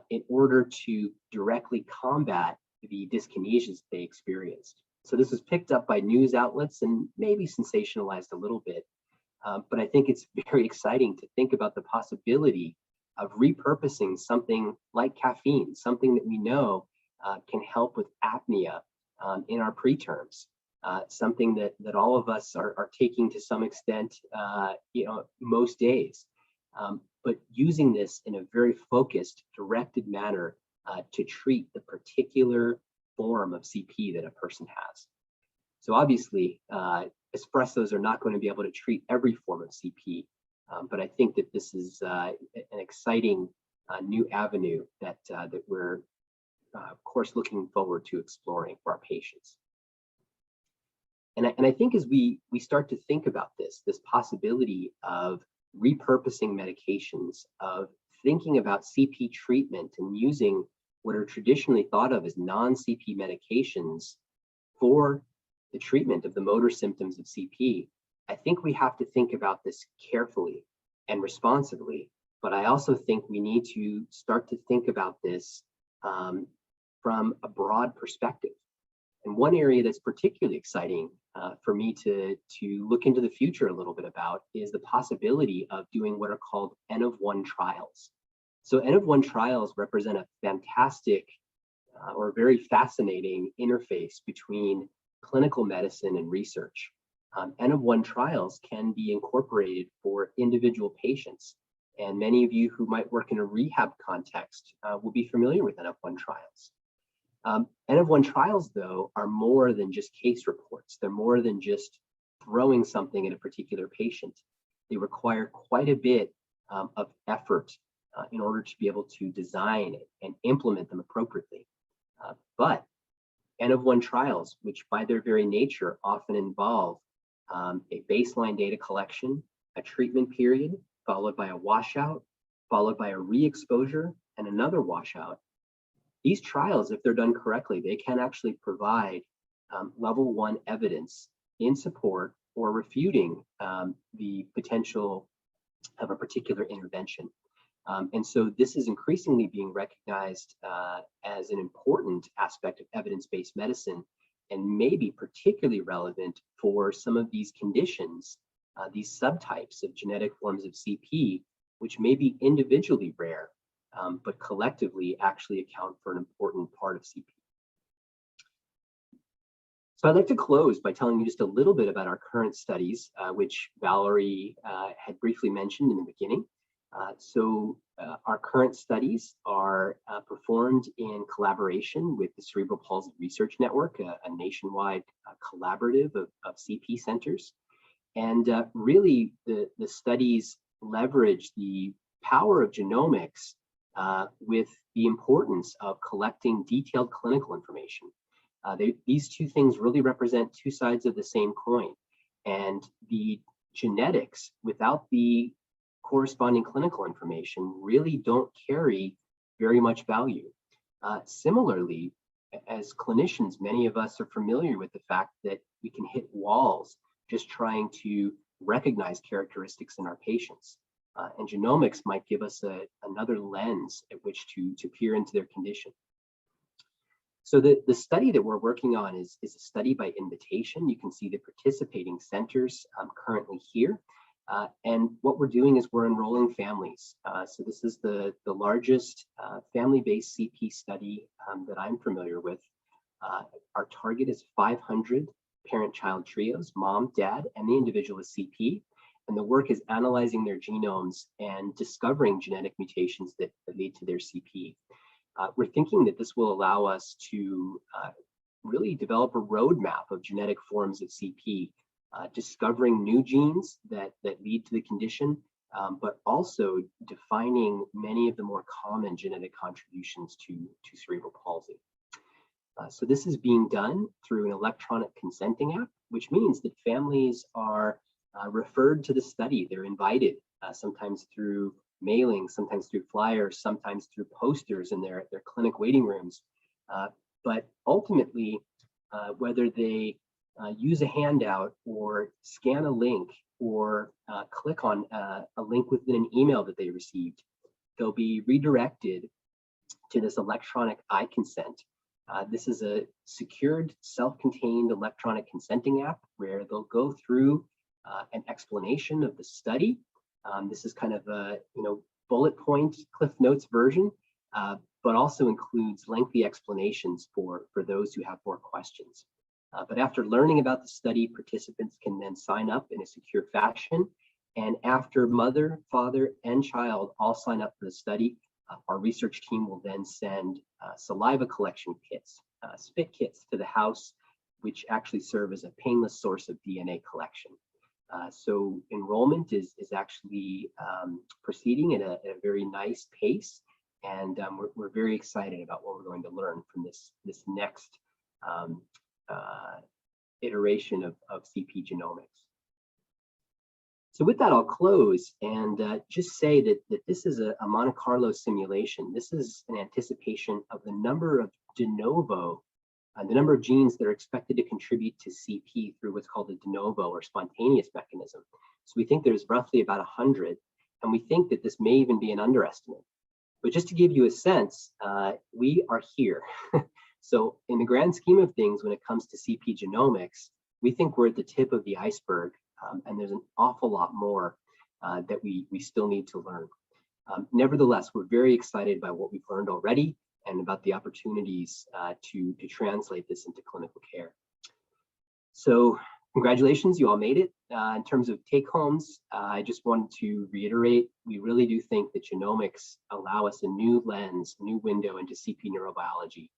[SPEAKER 2] in order to directly combat the dyskinesias they experienced. So this was picked up by news outlets and maybe sensationalized a little bit, but I think it's very exciting to think about the possibility of repurposing something like caffeine, something that we know can help with apnea in our preterms, something that all of us are taking to some extent, most days. But using this in a very focused, directed manner to treat the particular form of CP that a person has. So obviously, espressos are not going to be able to treat every form of CP, but I think that this is an exciting new avenue that we're of course, looking forward to exploring for our patients. And I think as we start to think about this possibility of repurposing medications, of thinking about CP treatment and using what are traditionally thought of as non-CP medications for the treatment of the motor symptoms of CP, I think we have to think about this carefully and responsibly. But I also think we need to start to think about this from a broad perspective. And one area that's particularly exciting for me to look into the future a little bit about is the possibility of doing what are called N-of-1 trials. So N-of-1 trials represent a fantastic or very fascinating interface between clinical medicine and research. N-of-1 trials can be incorporated for individual patients. And many of you who might work in a rehab context will be familiar with N-of-1 trials. N-of-1 trials, though, are more than just case reports. They're more than just throwing something at a particular patient. They require quite a bit of effort in order to be able to design and implement them appropriately. But N-of-1 trials, which by their very nature often involve a baseline data collection, a treatment period, followed by a washout, followed by a re-exposure and another washout. These trials, if they're done correctly, they can actually provide level 1 evidence in support or refuting the potential of a particular intervention. And so this is increasingly being recognized as an important aspect of evidence-based medicine, and may be particularly relevant for some of these conditions, these subtypes of genetic forms of CP, which may be individually rare, but collectively actually account for an important part of CP. So I'd like to close by telling you just a little bit about our current studies, which Valerie had briefly mentioned in the beginning. Our current studies are performed in collaboration with the Cerebral Palsy Research Network, a nationwide collaborative of CP centers. And really, the studies leverage the power of genomics with the importance of collecting detailed clinical information. These two things really represent two sides of the same coin. And the genetics, without the corresponding clinical information, really don't carry very much value. Similarly, as clinicians, many of us are familiar with the fact that we can hit walls just trying to recognize characteristics in our patients. And genomics might give us another lens at which to peer into their condition. So the study that we're working on is a study by invitation. You can see the participating centers currently here. And what we're doing is we're enrolling families. So this is the largest family-based CP study that I'm familiar with. Our target is 500 parent-child trios, mom, dad, and the individual with CP. And the work is analyzing their genomes and discovering genetic mutations that lead to their CP. We're thinking that this will allow us to really develop a roadmap of genetic forms of CP, discovering new genes that lead to the condition, but also defining many of the more common genetic contributions to cerebral palsy. So this is being done through an electronic consenting app, which means that families are referred to the study. They're invited, sometimes through mailing, sometimes through flyers, sometimes through posters in their clinic waiting rooms. But ultimately, whether they use a handout or scan a link or click on a link within an email that they received, they'll be redirected to this electronic I-consent. This is a secured, self-contained electronic consenting app where they'll go through an explanation of the study. This is kind of a bullet point Cliff Notes version, but also includes lengthy explanations for those who have more questions. But after learning about the study, participants can then sign up in a secure fashion. And after mother, father, and child all sign up for the study, our research team will then send saliva collection kits, spit kits to the house, which actually serve as a painless source of DNA collection. So enrollment is actually proceeding at a very nice pace. And we're very excited about what we're going to learn from this next iteration of CP genomics. So with that, I'll close and just say that this is a Monte Carlo simulation. This is an anticipation of the number of de novo, the number of genes that are expected to contribute to CP through what's called a de novo or spontaneous mechanism. So we think there's roughly about 100, and we think that this may even be an underestimate. But just to give you a sense, we are here. So in the grand scheme of things, when it comes to CP genomics, we think we're at the tip of the iceberg, and there's an awful lot more that we still need to learn. Nevertheless, we're very excited by what we've learned already and about the opportunities to translate this into clinical care. So congratulations, you all made it. In terms of take homes, I just wanted to reiterate, we really do think that genomics allow us a new lens, a new window into CP neurobiology.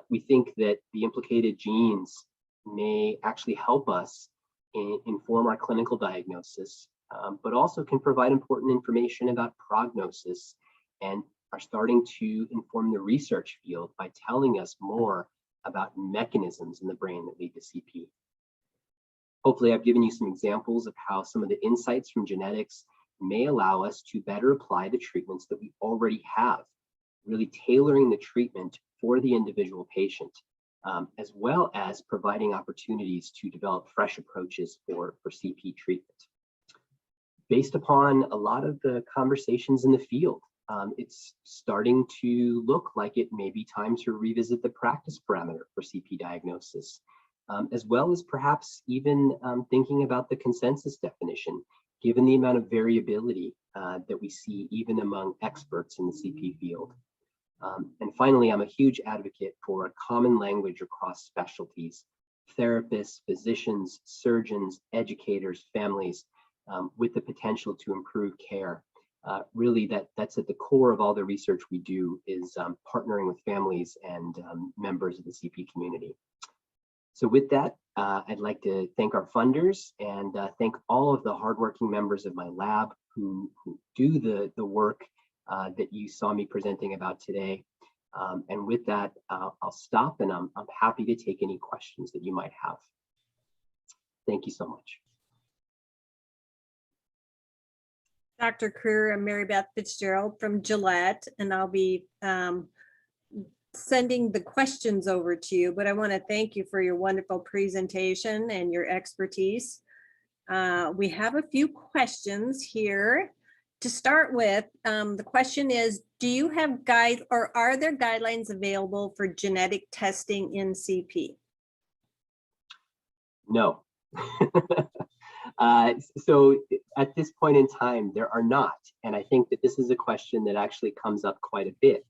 [SPEAKER 2] We think that the implicated genes may actually help us inform our clinical diagnosis, but also can provide important information about prognosis and are starting to inform the research field by telling us more about mechanisms in the brain that lead to CP. Hopefully, I've given you some examples of how some of the insights from genetics may allow us to better apply the treatments that we already have, really tailoring the treatment for the individual patient, as well as providing opportunities to develop fresh approaches for CP treatment. Based upon a lot of the conversations in the field, it's starting to look like it may be time to revisit the practice parameter for CP diagnosis, as well as perhaps even thinking about the consensus definition, given the amount of variability that we see even among experts in the CP field. And finally, I'm a huge advocate for a common language across specialties, therapists, physicians, surgeons, educators, families, with the potential to improve care. Really, that's at the core of all the research we do, is partnering with families and members of the CP community. So with that, I'd like to thank our funders and thank all of the hardworking members of my lab who do the work that you saw me presenting about today. And with that, I'll stop, and I'm happy to take any questions that you might have. Thank you so much.
[SPEAKER 3] Dr. Kruer, I'm Mary Beth Fitzgerald from Gillette, and I'll be sending the questions over to you, but I want to thank you for your wonderful presentation and your expertise. We have a few questions here. To start with, the question is, do you have are there guidelines available for genetic testing in CP?
[SPEAKER 2] No. So at this point in time, there are not. And I think that this is a question that actually comes up quite a bit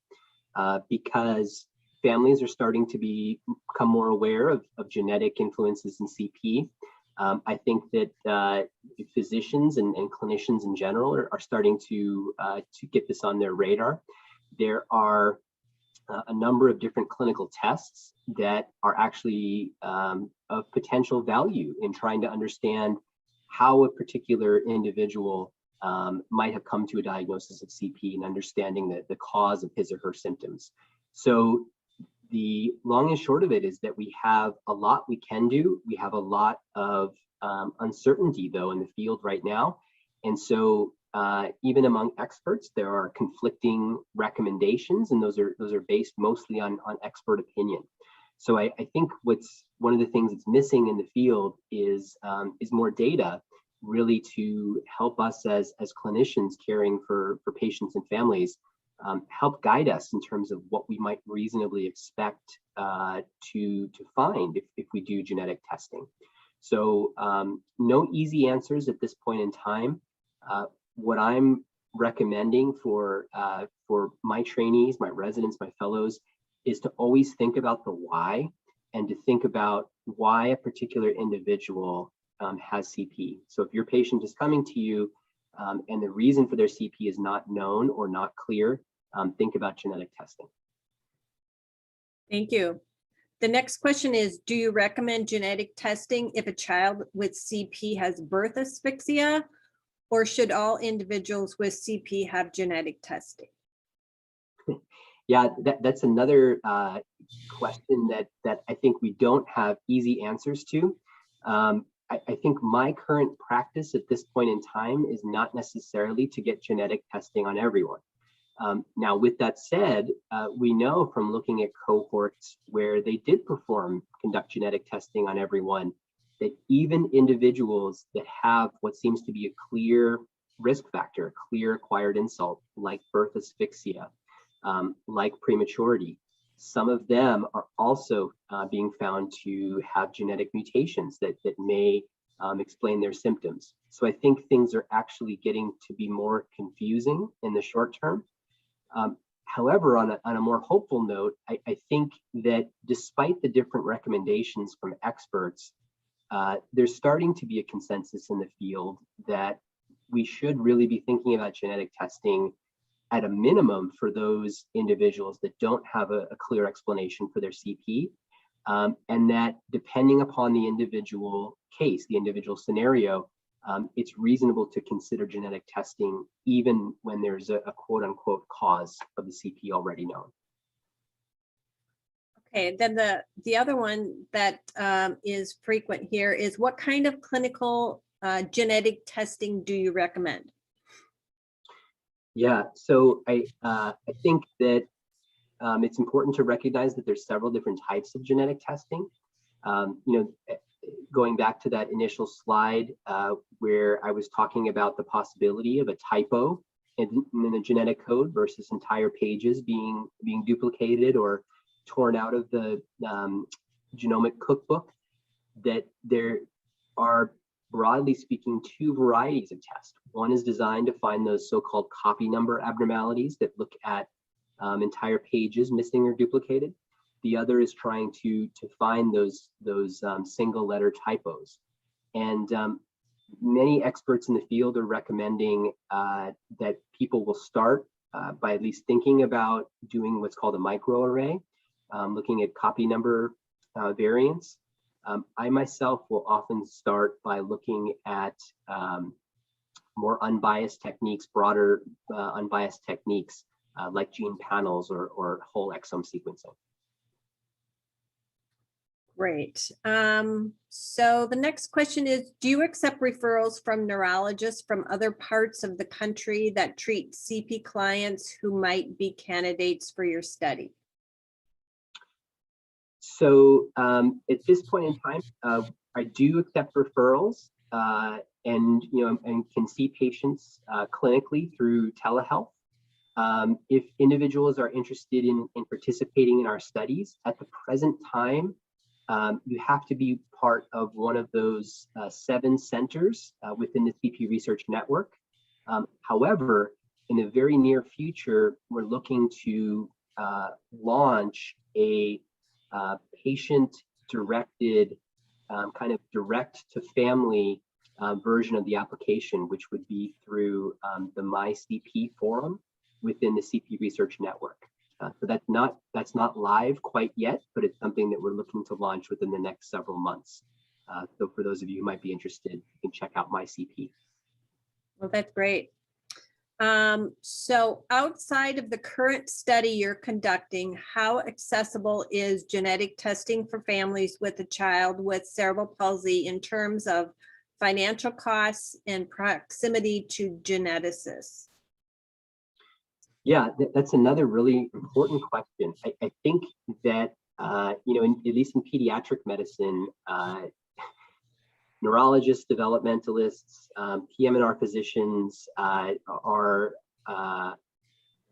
[SPEAKER 2] because families are starting to become more aware of genetic influences in CP. I think that physicians and clinicians in general are starting to get this on their radar. There are a number of different clinical tests that are actually of potential value in trying to understand how a particular individual might have come to a diagnosis of CP and understanding the cause of his or her symptoms. So the long and short of it is that we have a lot we can do. We have a lot of uncertainty, though, in the field right now. And so even among experts, there are conflicting recommendations, and those are based mostly on expert opinion. So I think what's one of the things that's missing in the field is more data, really, to help us as clinicians caring for patients and families, help guide us in terms of what we might reasonably expect to find if we do genetic testing. So no easy answers at this point in time. What I'm recommending for my trainees, my residents, my fellows, is to always think about the why, and to think about why a particular individual has CP. So if your patient is coming to you and the reason for their CP is not known or not clear, think about genetic testing.
[SPEAKER 3] Thank you. The next question is, do you recommend genetic testing if a child with CP has birth asphyxia, or should all individuals with CP have genetic testing?
[SPEAKER 2] Yeah, that's another question that I think we don't have easy answers to. I think my current practice at this point in time is not necessarily to get genetic testing on everyone. Now, with that said, we know from looking at cohorts where they did conduct genetic testing on everyone, that even individuals that have what seems to be a clear risk factor, clear acquired insult, like birth asphyxia, like prematurity, some of them are also being found to have genetic mutations that may explain their symptoms. So I think things are actually getting to be more confusing in the short term. However, on a more hopeful note, I think that despite the different recommendations from experts, there's starting to be a consensus in the field that we should really be thinking about genetic testing at a minimum for those individuals that don't have a clear explanation for their CP, and that depending upon the individual case, the individual scenario, it's reasonable to consider genetic testing even when there's a quote unquote cause of the CP already known.
[SPEAKER 3] Okay, then the other one that is frequent here is, what kind of clinical genetic testing do you recommend?
[SPEAKER 2] Yeah, so I think that it's important to recognize that there's several different types of genetic testing. Going back to that initial slide where I was talking about the possibility of a typo in the genetic code versus entire pages being duplicated or torn out of the genomic cookbook, that there are, broadly speaking, two varieties of tests. One is designed to find those so-called copy number abnormalities that look at entire pages missing or duplicated. The other is trying to find those single letter typos. And many experts in the field are recommending that people will start by at least thinking about doing what's called a microarray, looking at copy number variants. I myself will often start by looking at more unbiased techniques, broader unbiased techniques like gene panels or whole exome sequencing.
[SPEAKER 3] Great. So the next question is, do you accept referrals from neurologists from other parts of the country that treat CP clients who might be candidates for your study?
[SPEAKER 2] So at this point in time, I do accept referrals and can see patients clinically through telehealth. If individuals are interested in participating in our studies, at the present time, you have to be part of one of those 7 centers within the CP Research Network. However, in the very near future, we're looking to launch a patient-directed, kind of direct-to-family version of the application, which would be through the MyCP forum within the CP Research Network. So that's not live quite yet, but it's something that we're looking to launch within the next several months. So for those of you who might be interested, you can check out MyCP.
[SPEAKER 3] Well, that's great. So outside of the current study you're conducting, how accessible is genetic testing for families with a child with cerebral palsy in terms of financial costs and proximity to geneticists?
[SPEAKER 2] Yeah, that's another really important question. I think that, at least in pediatric medicine, neurologists, developmentalists, PM&R physicians are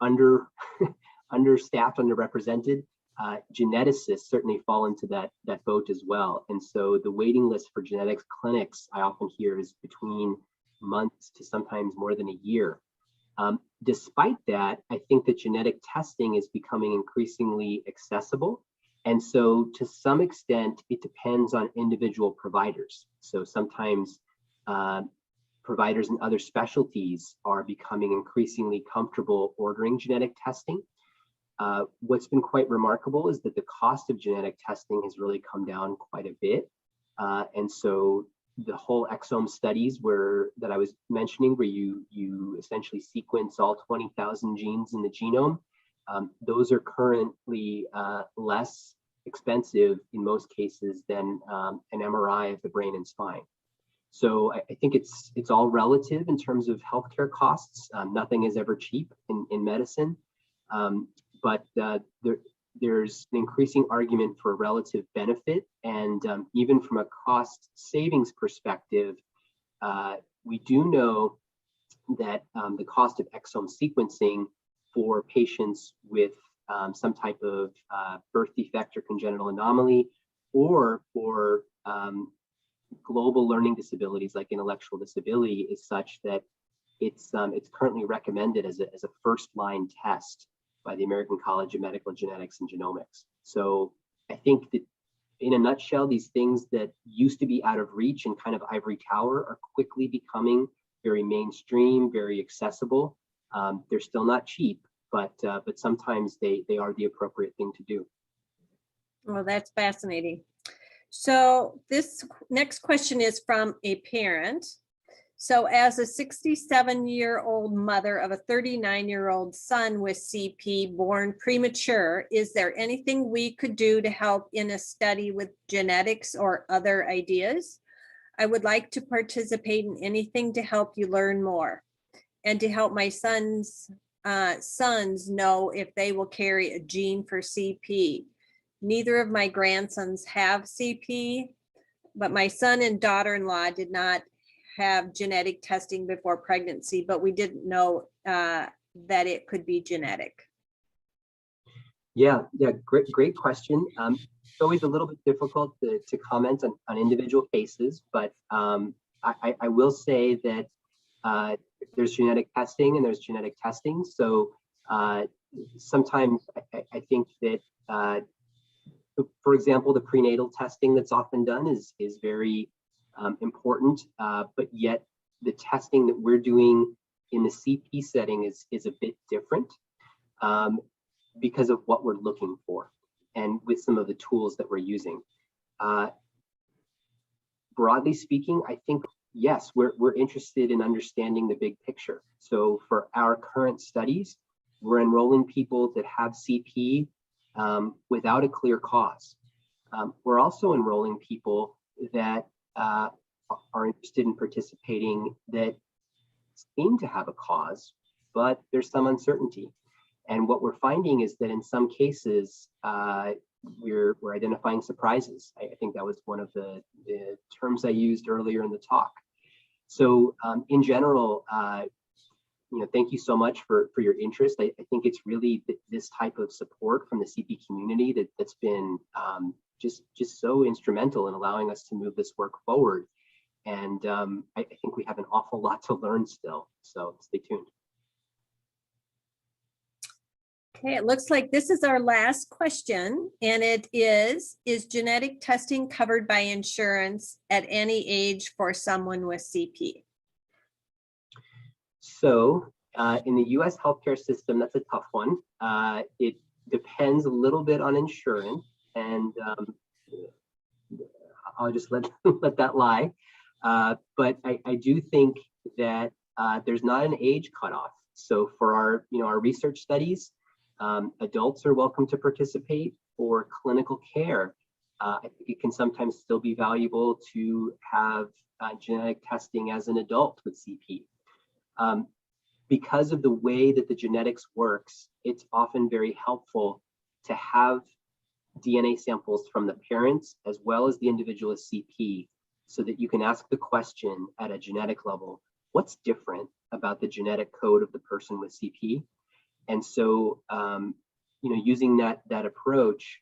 [SPEAKER 2] understaffed, underrepresented. Geneticists certainly fall into that boat as well. And so the waiting list for genetics clinics, I often hear, is between months to sometimes more than a year. Despite that, I think that genetic testing is becoming increasingly accessible. And so to some extent, it depends on individual providers. So sometimes providers in other specialties are becoming increasingly comfortable ordering genetic testing. What's been quite remarkable is that the cost of genetic testing has really come down quite a bit. And so the whole exome studies that I was mentioning, where you essentially sequence all 20,000 genes in the genome, Those are currently less expensive in most cases than an MRI of the brain and spine. So I think it's all relative in terms of healthcare costs. Nothing is ever cheap in medicine, but there's an increasing argument for relative benefit, and even from a cost savings perspective, we do know that the cost of exome sequencing for patients with some type of birth defect or congenital anomaly, or for global learning disabilities like intellectual disability, is such that it's currently recommended as a first-line test by the American College of Medical Genetics and Genomics. So I think that in a nutshell, these things that used to be out of reach and kind of ivory tower are quickly becoming very mainstream, very accessible. They're still not cheap, but sometimes they are the appropriate thing to do.
[SPEAKER 3] Well, that's fascinating. So this next question is from a parent. So as a 67-year-old mother of a 39-year-old son with CP born premature, is there anything we could do to help in a study with genetics or other ideas? I would like to participate in anything to help you learn more and to help my sons know if they will carry a gene for CP. Neither of my grandsons have CP, but my son and daughter-in-law did not have genetic testing before pregnancy, but we didn't know that it could be genetic.
[SPEAKER 2] Yeah, great question. It's always a little bit difficult to comment on individual cases, but I will say that there's genetic testing and there's genetic testing. So sometimes I think that, for example, the prenatal testing that's often done is very important, but yet the testing that we're doing in the CP setting is a bit different because of what we're looking for and with some of the tools that we're using. Broadly speaking, I think, yes, we're interested in understanding the big picture. So for our current studies, we're enrolling people that have CP without a clear cause. We're also enrolling people that are interested in participating that seem to have a cause, but there's some uncertainty. And what we're finding is that in some cases, we're identifying surprises. I think that was one of the terms I used earlier in the talk. So in general, thank you so much for your interest. I think it's really this type of support from the CP community that's been just so instrumental in allowing us to move this work forward. And I think we have an awful lot to learn still, so stay tuned.
[SPEAKER 3] Okay, it looks like this is our last question, and it is genetic testing covered by insurance at any age for someone with CP?
[SPEAKER 2] So in the US healthcare system, that's a tough one. It depends a little bit on insurance, and I'll just let that lie. But I do think that there's not an age cutoff. So for our research studies, adults are welcome to participate. For clinical care, I think it can sometimes still be valuable to have genetic testing as an adult with CP. Because of the way that the genetics works, it's often very helpful to have DNA samples from the parents as well as the individual with CP, so that you can ask the question at a genetic level, what's different about the genetic code of the person with CP? And so, using that approach,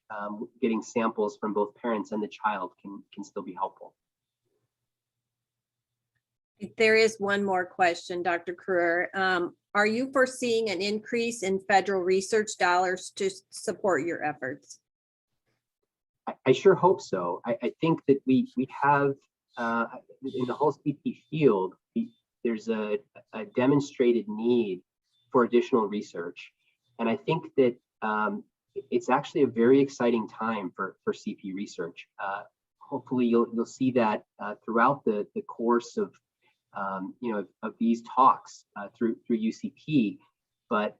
[SPEAKER 2] getting samples from both parents and the child can still be helpful.
[SPEAKER 3] There is one more question, Dr. Kruer. Are you foreseeing an increase in federal research dollars to support your efforts?
[SPEAKER 2] I sure hope so. I think that we have, in the whole CP field, there's a demonstrated need for additional research. And I think that it's actually a very exciting time for CP research. Hopefully you'll see that throughout the course of these talks through UCP. But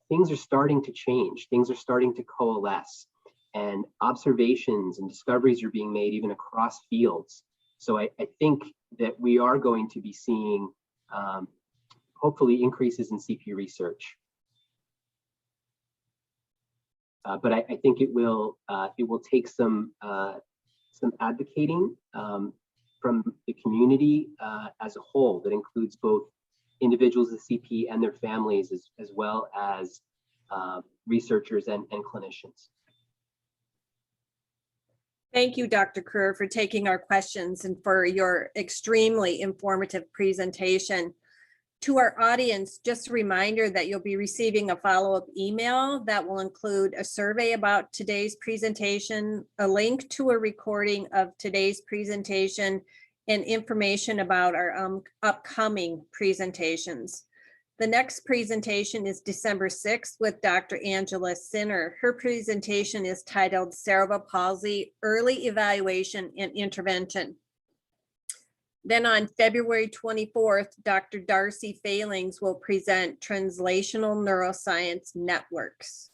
[SPEAKER 2] things are starting to change. Things are starting to coalesce, and observations and discoveries are being made even across fields. So I think that we are going to be seeing hopefully increases in CP research. But I think it will take some advocating from the community as a whole, that includes both individuals with CP and their families, as well as researchers and clinicians.
[SPEAKER 3] Thank you, Dr. Kruer, for taking our questions and for your extremely informative presentation. To our audience, just a reminder that you'll be receiving a follow-up email that will include a survey about today's presentation, a link to a recording of today's presentation, and information about our upcoming presentations. The next presentation is December 6th with Dr. Angela Sinner. Her presentation is titled Cerebral Palsy, Early Evaluation and Intervention. Then on February 24th, Dr. Darcy Failings will present Translational Neuroscience Networks.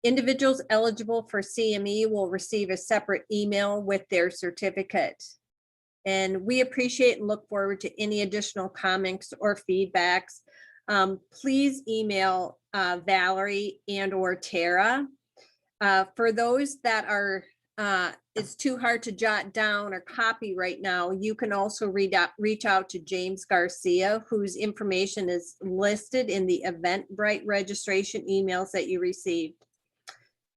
[SPEAKER 3] Individuals eligible for CME will receive a separate email with their certificate. And we appreciate and look forward to any additional comments or feedbacks. Please email Valerie and/or Tara. For those that are, it's too hard to jot down or copy right now, you can also reach out to James Garcia, whose information is listed in the Eventbrite registration emails that you received.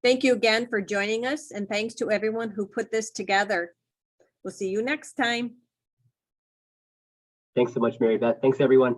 [SPEAKER 3] Thank you again for joining us, and thanks to everyone who put this together. We'll see you next time.
[SPEAKER 2] Thanks so much, Mary Beth. Thanks, everyone.